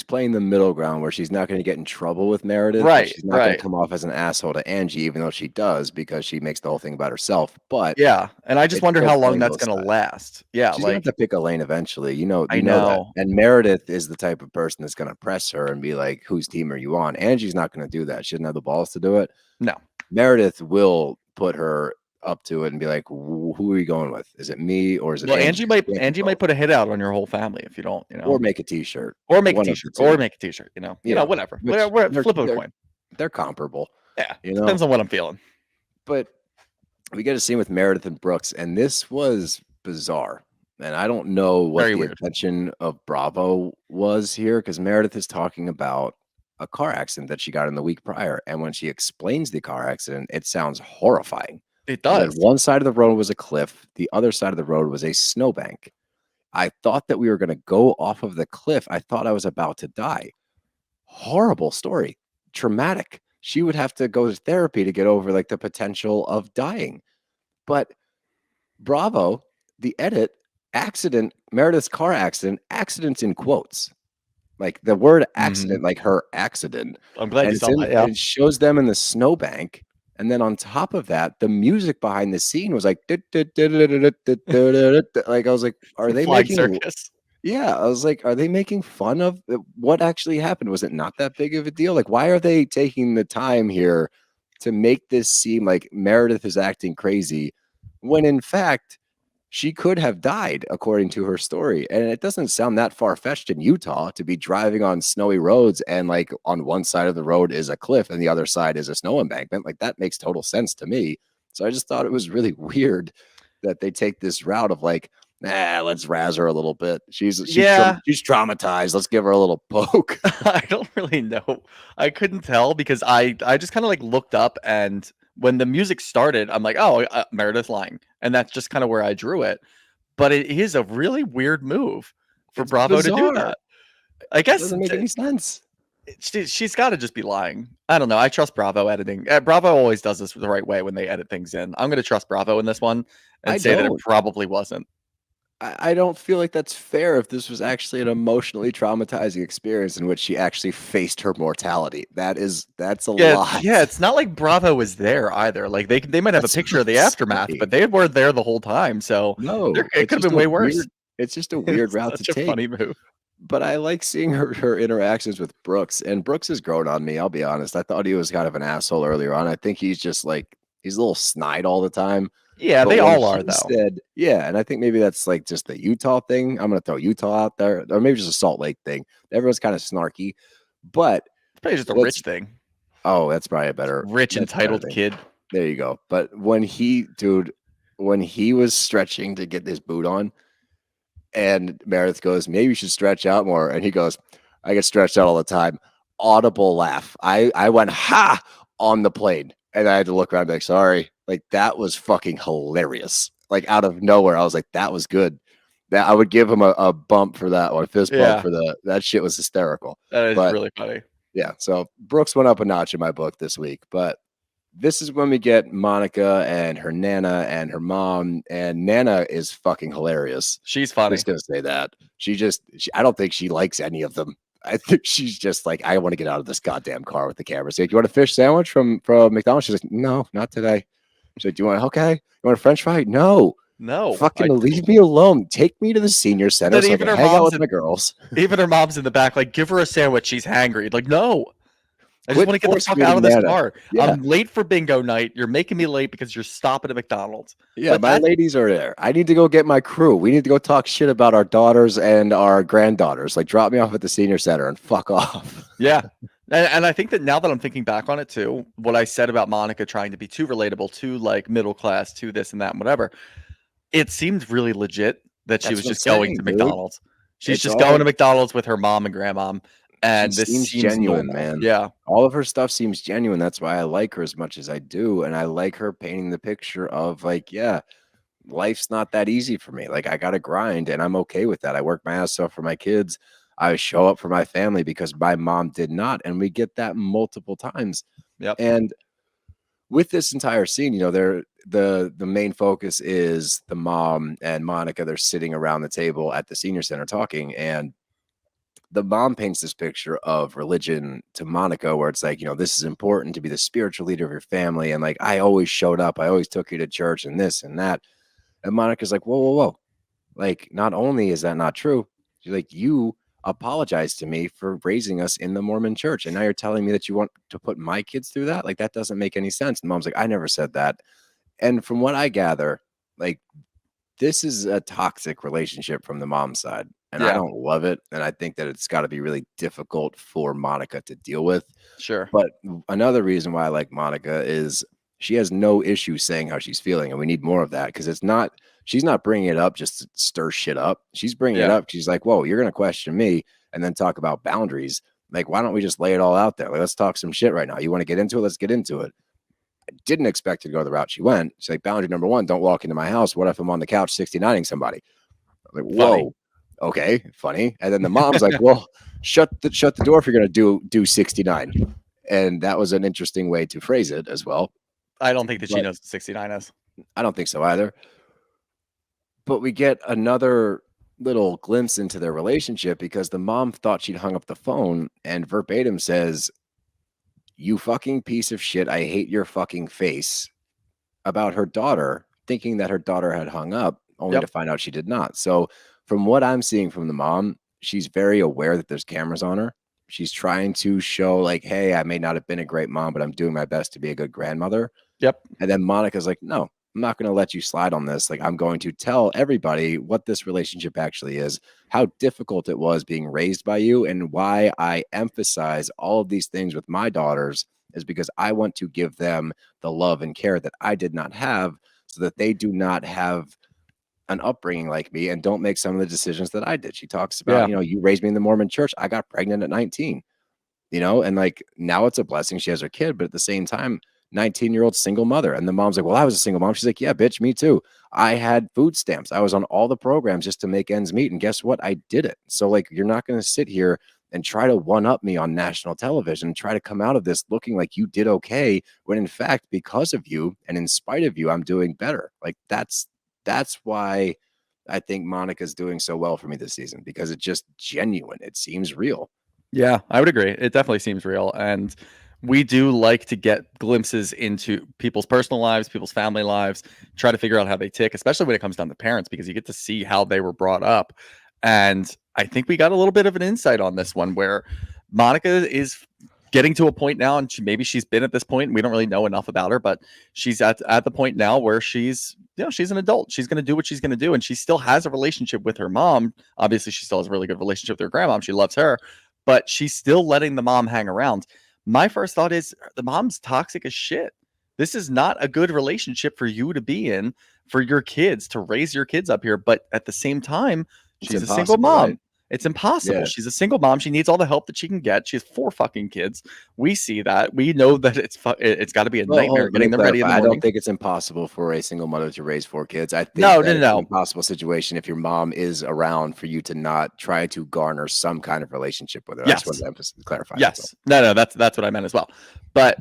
playing the middle ground where she's not going to get in trouble with Meredith. but Right, She's not going right. to come off as an asshole to Angie, even though she does, because she makes the whole thing about herself. But Yeah, and I just it's wonder still how long playing that's both going to sides. last. Yeah, She's gonna have like to pick a lane eventually. I That. know. And Meredith is the type of person that's going to press her and be like, "Whose team are you on?" Angie's not going to do that. She doesn't have the balls to do it. No. Meredith will put her up to it and be like, "Who are you going with? Is it me or is it?" Well, Angie Angie might put a hit out on your whole family if you don't, or make a T-shirt, or make a one of the T-shirt, two. or make a T-shirt. Whatever. which they're- Flip a they're- coin. They're comparable. Yeah, you know. depends on what I'm feeling. But we get a scene with Meredith and Brooks, and this was bizarre. And I don't know what Very the weird. intention of Bravo was here, because Meredith is talking about a car accident that she got in the week prior. And when she explains the car accident, it sounds horrifying. It That does. one side of the road was a cliff, the other side of the road was a snowbank. I thought that we were going to go off of the cliff. I thought I was about to die. Horrible story. Traumatic. She would have to go to therapy to get over like the potential of dying. But Bravo, the edit, accident, Meredith's car accident, accidents in quotes. Like the word accident, like her accident. I'm glad And you saw that. Yeah. it shows them in the snowbank. And then on top of that, the music behind the scene was like, like I was like, are they Flying making? circus? Yeah, I was like, are they making fun of what actually happened? Was it not that big of a deal? Like, why are they taking the time here to make this seem like Meredith is acting crazy when in fact she could have died according to her story? And it doesn't sound that far-fetched in Utah to be driving on snowy roads and like on one side of the road is a cliff and the other side is a snow embankment. Like that makes total sense to me. So I just thought it was really weird that they take this route of like, let's razz her a little bit. She's traumatized. Let's give her a little poke. I don't really know. I couldn't tell because I just kind of like looked up, and when the music started, I'm like, oh, Meredith lying, and that's just kind of where I drew it. But it is a really weird move for Bravo to do bizarre. that. I guess It doesn't make any sense. She's got to just be lying. I don't know. I trust Bravo editing. Bravo always does this the right way when they edit things in. I'm going to trust Bravo in this one and say that it probably wasn't. I don't feel like that's fair if this was actually an emotionally traumatizing experience in which she actually faced her mortality. That's a lot. Yeah, it's not like Bravo was there either. Like they might have a picture of the aftermath, but they weren't there the whole time. So no, it could have been way worse. It's just a weird route to take. Funny move. But I like seeing her interactions with Brooks, and Brooks has grown on me. I'll be honest. I thought he was kind of an asshole earlier on. I think he's just like he's a little snide all the time. Yeah, they all are though. And I think maybe that's like just the Utah thing. I'm gonna throw Utah out there, or maybe just a Salt Lake thing. Everyone's kind of snarky, but it's probably just a rich thing. Oh, that's probably a better rich entitled kid. There you go. But when he was stretching to get this boot on, and Meredith goes, maybe you should stretch out more, and he goes, I get stretched out all the time. Audible laugh. I went ha on the plane, and I had to look around and be like, sorry. Like that was fucking hilarious. Like out of nowhere, I was like, that was good. That I would give him a bump for that one, fist bump for that shit was hysterical. That is really funny. Yeah. So Brooks went up a notch in my book this week, but this is when we get Monica and her Nana and her mom, and Nana is fucking hilarious. She's funny. I'm just gonna say that. I don't think she likes any of them. I think she's just like, I want to get out of this goddamn car with the camera. She's like, you want a fish sandwich from McDonald's? She's like, no, not today. She's like, do you want you want a French fry? No. Fucking leave me alone. Take me to the senior center so I can hang out with my girls. Even her mom's in the back, like, give her a sandwich. She's hangry. Like, no. I just want to get the fuck out of this car. Yeah. I'm late for bingo night. You're making me late because you're stopping at McDonald's. Yeah, my ladies are there. I need to go get my crew. We need to go talk shit about our daughters and our granddaughters. Like, drop me off at the senior center and fuck off. Yeah. And I think that now that I'm thinking back on it too, what I said about Monica trying to be too relatable, too like middle class, to this and that and whatever, it seemed really legit that she That's was what I'm just going saying, to dude. McDonald's. She's It's just going to all McDonald's with her mom and grandmom, and she this seems seems genuine, normal. man. Yeah, All of her stuff seems genuine. That's why I like her as much as I do, and I like her painting the picture of like, yeah, life's not that easy for me. Like I got to grind, and I'm okay with that. I work my ass off for my kids. I show up for my family because my mom did not, and we get that multiple times. yep, And with this entire scene, you know, the main focus is the mom and Monica. They're sitting around the table at the senior center talking, and the mom paints this picture of religion to Monica where it's like, you know, this is important to be the spiritual leader of your family. And like, I always showed up. I always took you to church and this and that. And Monica's like, whoa, whoa, whoa. Like, not only is that not true, she's like, you apologized to me for raising us in the Mormon church. And now you're telling me that you want to put my kids through that? Like, that doesn't make any sense. And mom's like, I never said that. And from what I gather, like, this is a toxic relationship from the mom side. And I yeah, don't love it. And I think that it's got to be really difficult for Monica to deal with. sure, But another reason why I like Monica is she has no issue saying how she's feeling. And we need more of that because she's not bringing it up just to stir shit up. She's bringing it yeah, up. She's like, whoa, you're going to question me and then talk about boundaries. Like, why don't we just lay it all out there? Like, let's talk some shit right now. You want to get into it? Let's get into it. I didn't expect her to go the route she went. She's like, boundary number one, don't walk into my house. What if I'm on the couch 69ing somebody? I'm like, funny. whoa, okay, funny. And then the mom's like, well, shut the door if you're gonna do 69. And that was an interesting way to phrase it as well. I don't think that she But knows what 69 is. I don't think so either. But we get another little glimpse into their relationship because the mom thought she'd hung up the phone and verbatim says, you fucking piece of shit, I hate your fucking face, about her daughter, thinking that her daughter had hung up, only to Yep, find out she did not. So, from what I'm seeing from the mom, she's very aware that there's cameras on her. She's trying to show, like, hey, I may not have been a great mom, but I'm doing my best to be a good grandmother. yep, And then Monica's like, no, I'm not going to let you slide on this. Like, I'm going to tell everybody what this relationship actually is, how difficult it was being raised by you, and why I emphasize all of these things with my daughters is because I want to give them the love and care that I did not have so that they do not have an upbringing like me and don't make some of the decisions that I did. She talks about, yeah, you know, you raised me in the Mormon church. I got pregnant at 19, you know, and like now it's a blessing she has her kid, but at the same time, 19-year-old single mother. And the mom's like, well, I was a single mom. She's like, yeah, bitch, me too. I had food stamps. I was on all the programs just to make ends meet. And guess what? I did it. So like, you're not going to sit here and try to one up me on national television and try to come out of this looking like you did okay, when in fact, because of you and in spite of you, I'm doing better. Like that's why I think Monica's doing so well for me this season, because it's just genuine. It seems real. yeah. I would agree. It definitely seems real, and we do like to get glimpses into people's personal lives, people's family lives, try to figure out how they tick, especially when it comes down to parents, because you get to see how they were brought up. And I think we got a little bit of an insight on this one where Monica is getting to a point now, and maybe she's been at this point, and we don't really know enough about her, but she's at the point now where she's, you know, she's an adult. She's going to do what she's going to do, and she still has a relationship with her mom. Obviously, she still has a really good relationship with her grandmom. She loves her, but she's still letting the mom hang around. My first thought is the mom's toxic as shit. This is not a good relationship for you to be in, for your kids, to raise your kids up here. But at the same time, It's she's a single impossible, mom. right? It's impossible. Yeah. She's a single mom. She needs all the help that she can get. She has 4 fucking kids. We see that. We know that it's got to be a Well, nightmare let me getting them ready in the clarify. I morning. don't think it's impossible for a single mother to raise 4 kids. I think No, that no, it's an no. impossible situation if your mom is around for you to not try to garner some kind of relationship with her. I Yes. just wanted to clarify. Yes. No, that's what I meant as well. But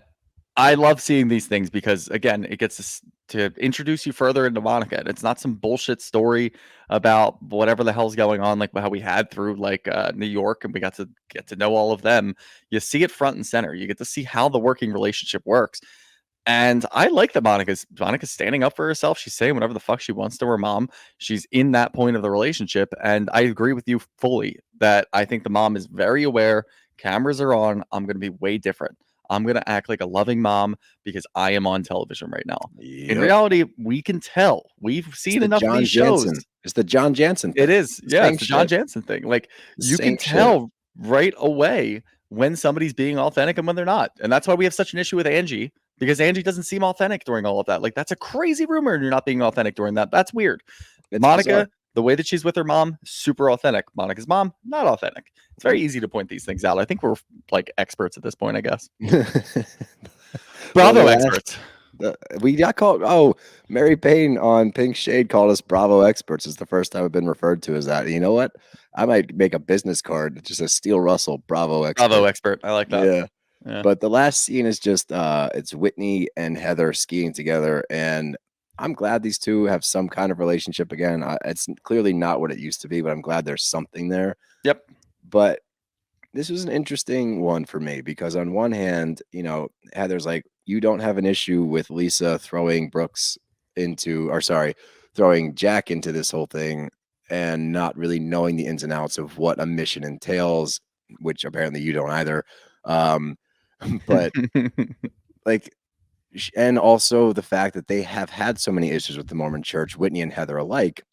I love seeing these things because, again, it gets to introduce you further into Monica. And it's not some bullshit story about whatever the hell's going on, like how we had through like New York, and we got to get to know all of them. You see it front and center. You get to see how the working relationship works. And I like that Monica's standing up for herself. She's saying whatever the fuck she wants to her mom. She's in that point of the relationship. And I agree with you fully that I think the mom is very aware. Cameras are on. I'm going to be way different. I'm going to act like a loving mom because I am on television right now. In Yep. reality, we can tell. We've seen enough of these shows. It's the John Jansen thing. It is. Yeah, Same it's the John shit. Jansen thing. Like, you can Same shit. tell right away when somebody's being authentic and when they're not. And that's why we have such an issue with Angie, because Angie doesn't seem authentic during all of that. Like, that's a crazy rumor and you're not being authentic during that. That's weird. It's Monica, bizarre. the way that she's with her mom, super authentic. Monica's mom, not authentic. It's very easy to point these things out. I think we're like experts at this point, I guess. Bravo experts. We got called. Oh, Mary Payne on Pink Shade called us Bravo experts. It's the first time I've been referred to as that. You know what? I might make a business card that just says Steel Russell Bravo expert. Bravo expert. I like that. Yeah. But the last scene is just it's Whitney and Heather skiing together, and I'm glad these two have some kind of relationship again. It's clearly not what it used to be, but I'm glad there's something there. Yep. But this was an interesting one for me because on one hand, you know, Heather's like, you don't have an issue with Lisa throwing throwing Jack into this whole thing and not really knowing the ins and outs of what a mission entails, which apparently you don't either. But like, and also the fact that they have had so many issues with the Mormon Church, Whitney and Heather alike.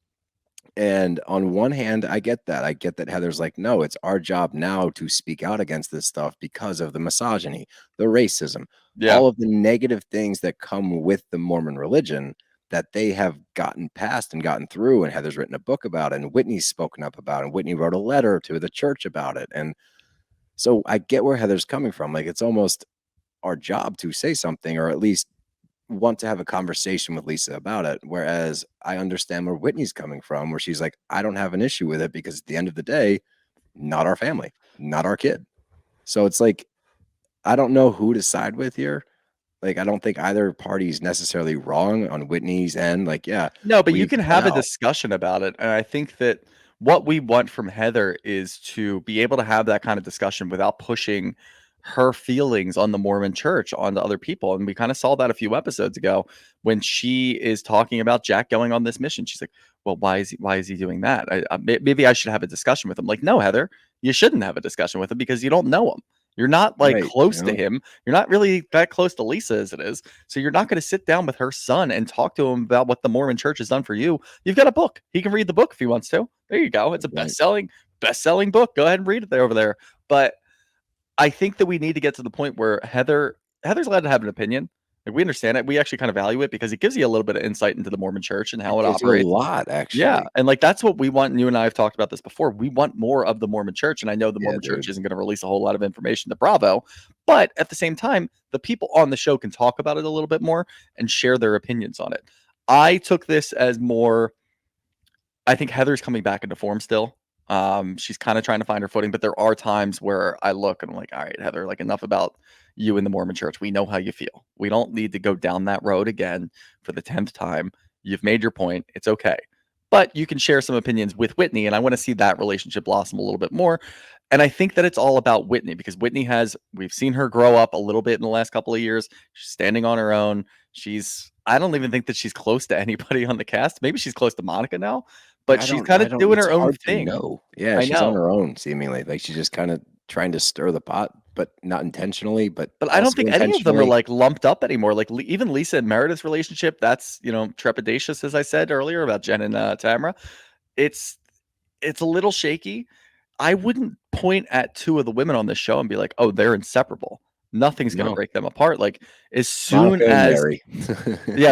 And on one hand, I get that. I get that Heather's like, no, it's our job now to speak out against this stuff because of the misogyny, the racism, all of the negative things that come with the Mormon religion that they have gotten past and gotten through. And Heather's written a book about it, and Whitney's spoken up about it, and Whitney wrote a letter to the church about it. And so I get where Heather's coming from. Like, it's almost our job to say something, or at least want to have a conversation with Lisa about it. Whereas I understand where Whitney's coming from, where she's like, I don't have an issue with it because at the end of the day, not our family, not our kid. So it's like, I don't know who to side with here. Like, I don't think either party's necessarily wrong on Whitney's end. Like, yeah. No, but you can have a discussion about it. And I think that what we want from Heather is to be able to have that kind of discussion without pushing her feelings on the Mormon Church onto other people. And we kind of saw that a few episodes ago when she is talking about Jack going on this mission. She's like, well, why is he doing that? Maybe I should have a discussion with him. Like, no, Heather, you shouldn't have a discussion with him because you don't know him. You're not like close to him. You're not really that close to Lisa as it is. So you're not going to sit down with her son and talk to him about what the Mormon Church has done for you. You've got a book. He can read the book if he wants to. There you go. It's a best-selling book. Go ahead and read it over there. But I think that we need to get to the point where Heather's allowed to have an opinion. Like, we understand it. We actually kind of value it because it gives you a little bit of insight into the Mormon Church and how it operates. A lot, actually. Yeah, and like that's what we want. And you and I have talked about this before. We want more of the Mormon Church, and I know the Mormon Church isn't going to release a whole lot of information to Bravo, but at the same time, the people on the show can talk about it a little bit more and share their opinions on it. I took this as more. I think Heather's coming back into form still. She's kind of trying to find her footing, but there are times where I look and I'm like, all right, Heather, like enough about you in the Mormon Church. We know how you feel. We don't need to go down that road again for the 10th time. You've made your point. It's okay. But you can share some opinions with Whitney, and I want to see that relationship blossom a little bit more. And I think that it's all about Whitney because Whitney we've seen her grow up a little bit in the last couple of years. She's standing on her own. I don't even think that she's close to anybody on the cast. Maybe she's close to Monica now, but she's kind of doing her own thing. No, yeah, she's on her own seemingly. Like, she's just kind of trying to stir the pot, but not intentionally. But I don't think any of them are like lumped up anymore. Like even Lisa and Meredith's relationship, that's trepidatious, as I said earlier about Jen and Tamra. It's a little shaky. I wouldn't point at two of the women on this show and be like, oh, they're inseparable. Nothing's going to break them apart. Like, as soon as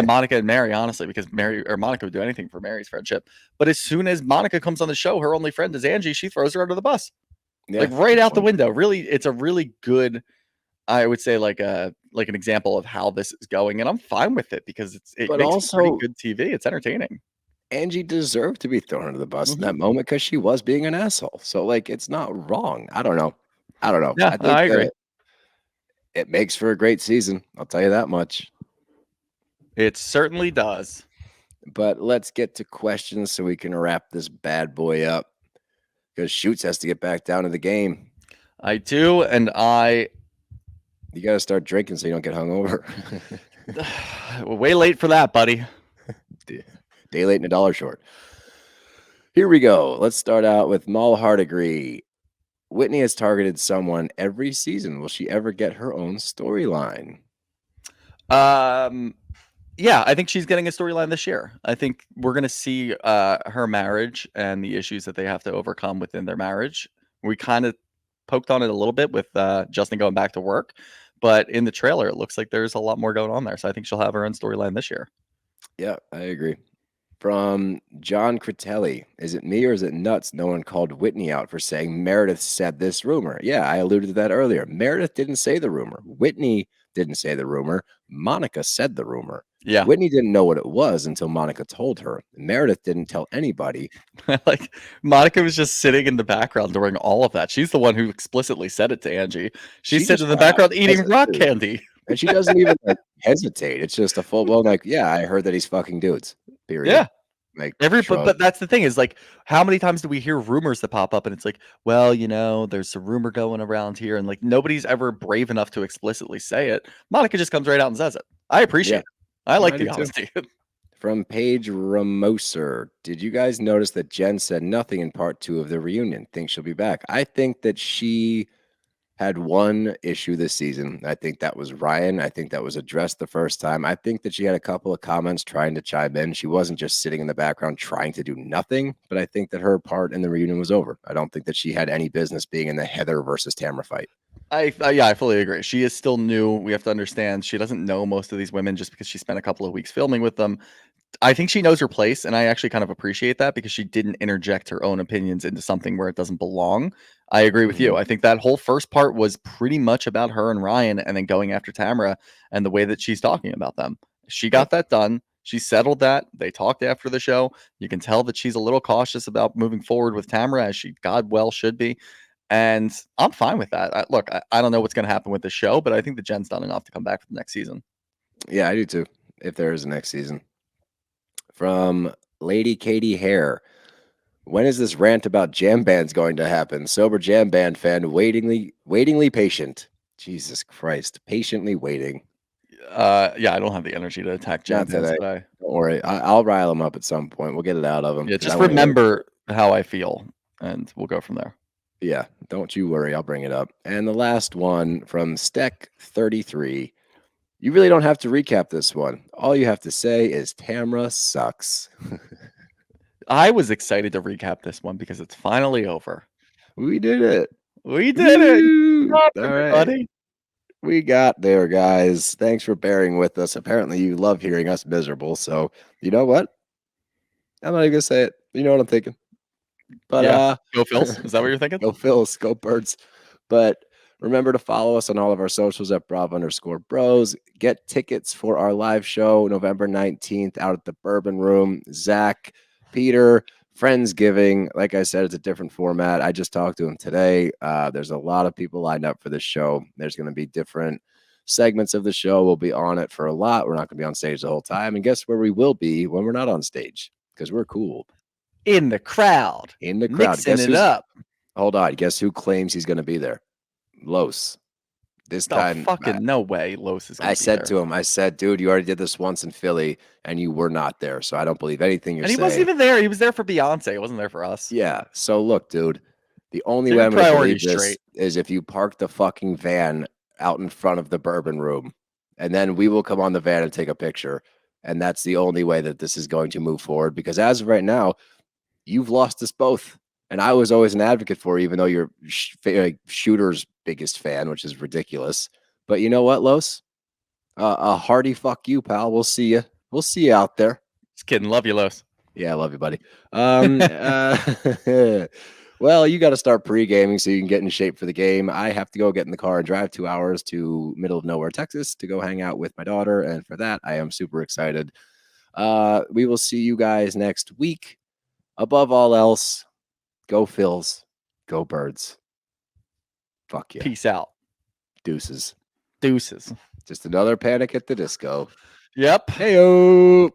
Monica and Mary, honestly, because Monica would do anything for Mary's friendship. But as soon as Monica comes on the show, her only friend is Angie. She throws her under the bus, like right out the window. Really, it's a really good, I would say, like an example of how this is going, and I'm fine with it because it makes also pretty good TV. It's entertaining. Angie deserved to be thrown under the bus in that moment because she was being an asshole. So, like, it's not wrong. I don't know. Yeah, I agree. It makes for a great season. I'll tell you that much. It certainly does. But let's get to questions so we can wrap this bad boy up. Because Shoots has to get back down to the game. I do, and you got to start drinking so you don't get hungover. We're way late for that, buddy. Day late and a dollar short. Here we go. Let's start out with Mal Hardigree. Whitney has targeted someone every season. Will she ever get her own storyline? Yeah, I think she's getting a storyline this year. I think we're going to see her marriage and the issues that they have to overcome within their marriage. We kind of poked on it a little bit with Justin going back to work, but in the trailer, it looks like there's a lot more going on there. So I think she'll have her own storyline this year. Yeah, I agree. From John Critelli, is it me or is it nuts no one called Whitney out for saying Meredith said this rumor? Yeah, I alluded to that earlier. Meredith didn't say the rumor. Whitney didn't say the rumor. Monica said the rumor. Yeah. Whitney didn't know what it was until Monica told her. Meredith didn't tell anybody. Like Monica was just sitting in the background during all of that. She's the one who explicitly said it to Angie. She's sitting in the background eating rock candy. And she doesn't even like, hesitate. It's just a full blown like, yeah, I heard that he's fucking dudes. Period. Yeah. Like but that's the thing is like, how many times do we hear rumors that pop up and it's like, well, you know, there's a rumor going around here, and like nobody's ever brave enough to explicitly say it. Monica just comes right out and says it. I appreciate it. I like the honesty. From Paige Ramoser, did you guys notice that Jen said nothing in part 2 of the reunion? Think she'll be back? I think that she had one issue this season. I think that was Ryan. I think that was addressed the first time. I think that she had a couple of comments trying to chime in. She wasn't just sitting in the background trying to do nothing, but I think that her part in the reunion was over. I don't think that she had any business being in the Heather versus Tamra fight. I fully agree. She is still new. We have to understand she doesn't know most of these women just because she spent a couple of weeks filming with them. I think she knows her place, and I actually kind of appreciate that because she didn't interject her own opinions into something where it doesn't belong. I agree with you. I think that whole first part was pretty much about her and Ryan, and then going after Tamra and the way that she's talking about them. She got that done. She settled that. They talked after the show. You can tell that she's a little cautious about moving forward with Tamra, as she God well should be. And I'm fine with that. Look, I don't know what's going to happen with the show, but I think that Jen's done enough to come back for the next season. Yeah, I do too, if there is a next season. From Lady Katie Hare, when is this rant about jam bands going to happen? Sober jam band fan, waitingly patient. Jesus Christ, patiently waiting. Yeah, I don't have the energy to attack jam bands today. Don't worry, I'll rile them up at some point. We'll get it out of them. Yeah, just remember how I feel, and we'll go from there. Yeah, don't you worry. I'll bring it up. And the last one from Steck33. You really don't have to recap this one. All you have to say is Tamra sucks. I was excited to recap this one because it's finally over. We did it. We did it. All right. We got there, guys. Thanks for bearing with us. Apparently, you love hearing us miserable. So, you know what? I'm not even going to say it. You know what I'm thinking. But yeah. Go Phils. Is that what you're thinking? Go Phils. Go Birds. But remember to follow us on all of our socials at @Brav_Bros. Get tickets for our live show November 19th out at the Bourbon Room. Zach, Peter, Friendsgiving. Like I said, it's a different format. I just talked to him today. There's a lot of people lined up for this show. There's going to be different segments of the show. We'll be on it for a lot. We're not going to be on stage the whole time. And guess where we will be when we're not on stage? Because we're cool. In the crowd. In the crowd. Mixing it up. Hold on. Guess who claims he's going to be there? Los. This time, no way Los is. I said to him, I said, dude, you already did this once in Philly and you were not there. So I don't believe anything you're saying. And he wasn't even there. He was there for Beyonce. He wasn't there for us. Yeah. So look, dude, the only way I'm going to believe this is if you park the fucking van out in front of the Bourbon Room, and then we will come on the van and take a picture. And that's the only way that this is going to move forward, because as of right now, you've lost us both. And I was always an advocate for, even though you're Shooter's biggest fan, which is ridiculous. But you know what, Los? A hearty fuck you, pal. We'll see you. We'll see you out there. Just kidding. Love you, Los. Yeah, I love you, buddy. Well, you got to start pre-gaming so you can get in shape for the game. I have to go get in the car and drive 2 hours to middle of nowhere, Texas, to go hang out with my daughter. And for that, I am super excited. We will see you guys next week. Above all else, go Phils, go Birds. Fuck yeah. Peace out. Deuces. Deuces. Just another Panic at the Disco. Yep. Hey-o.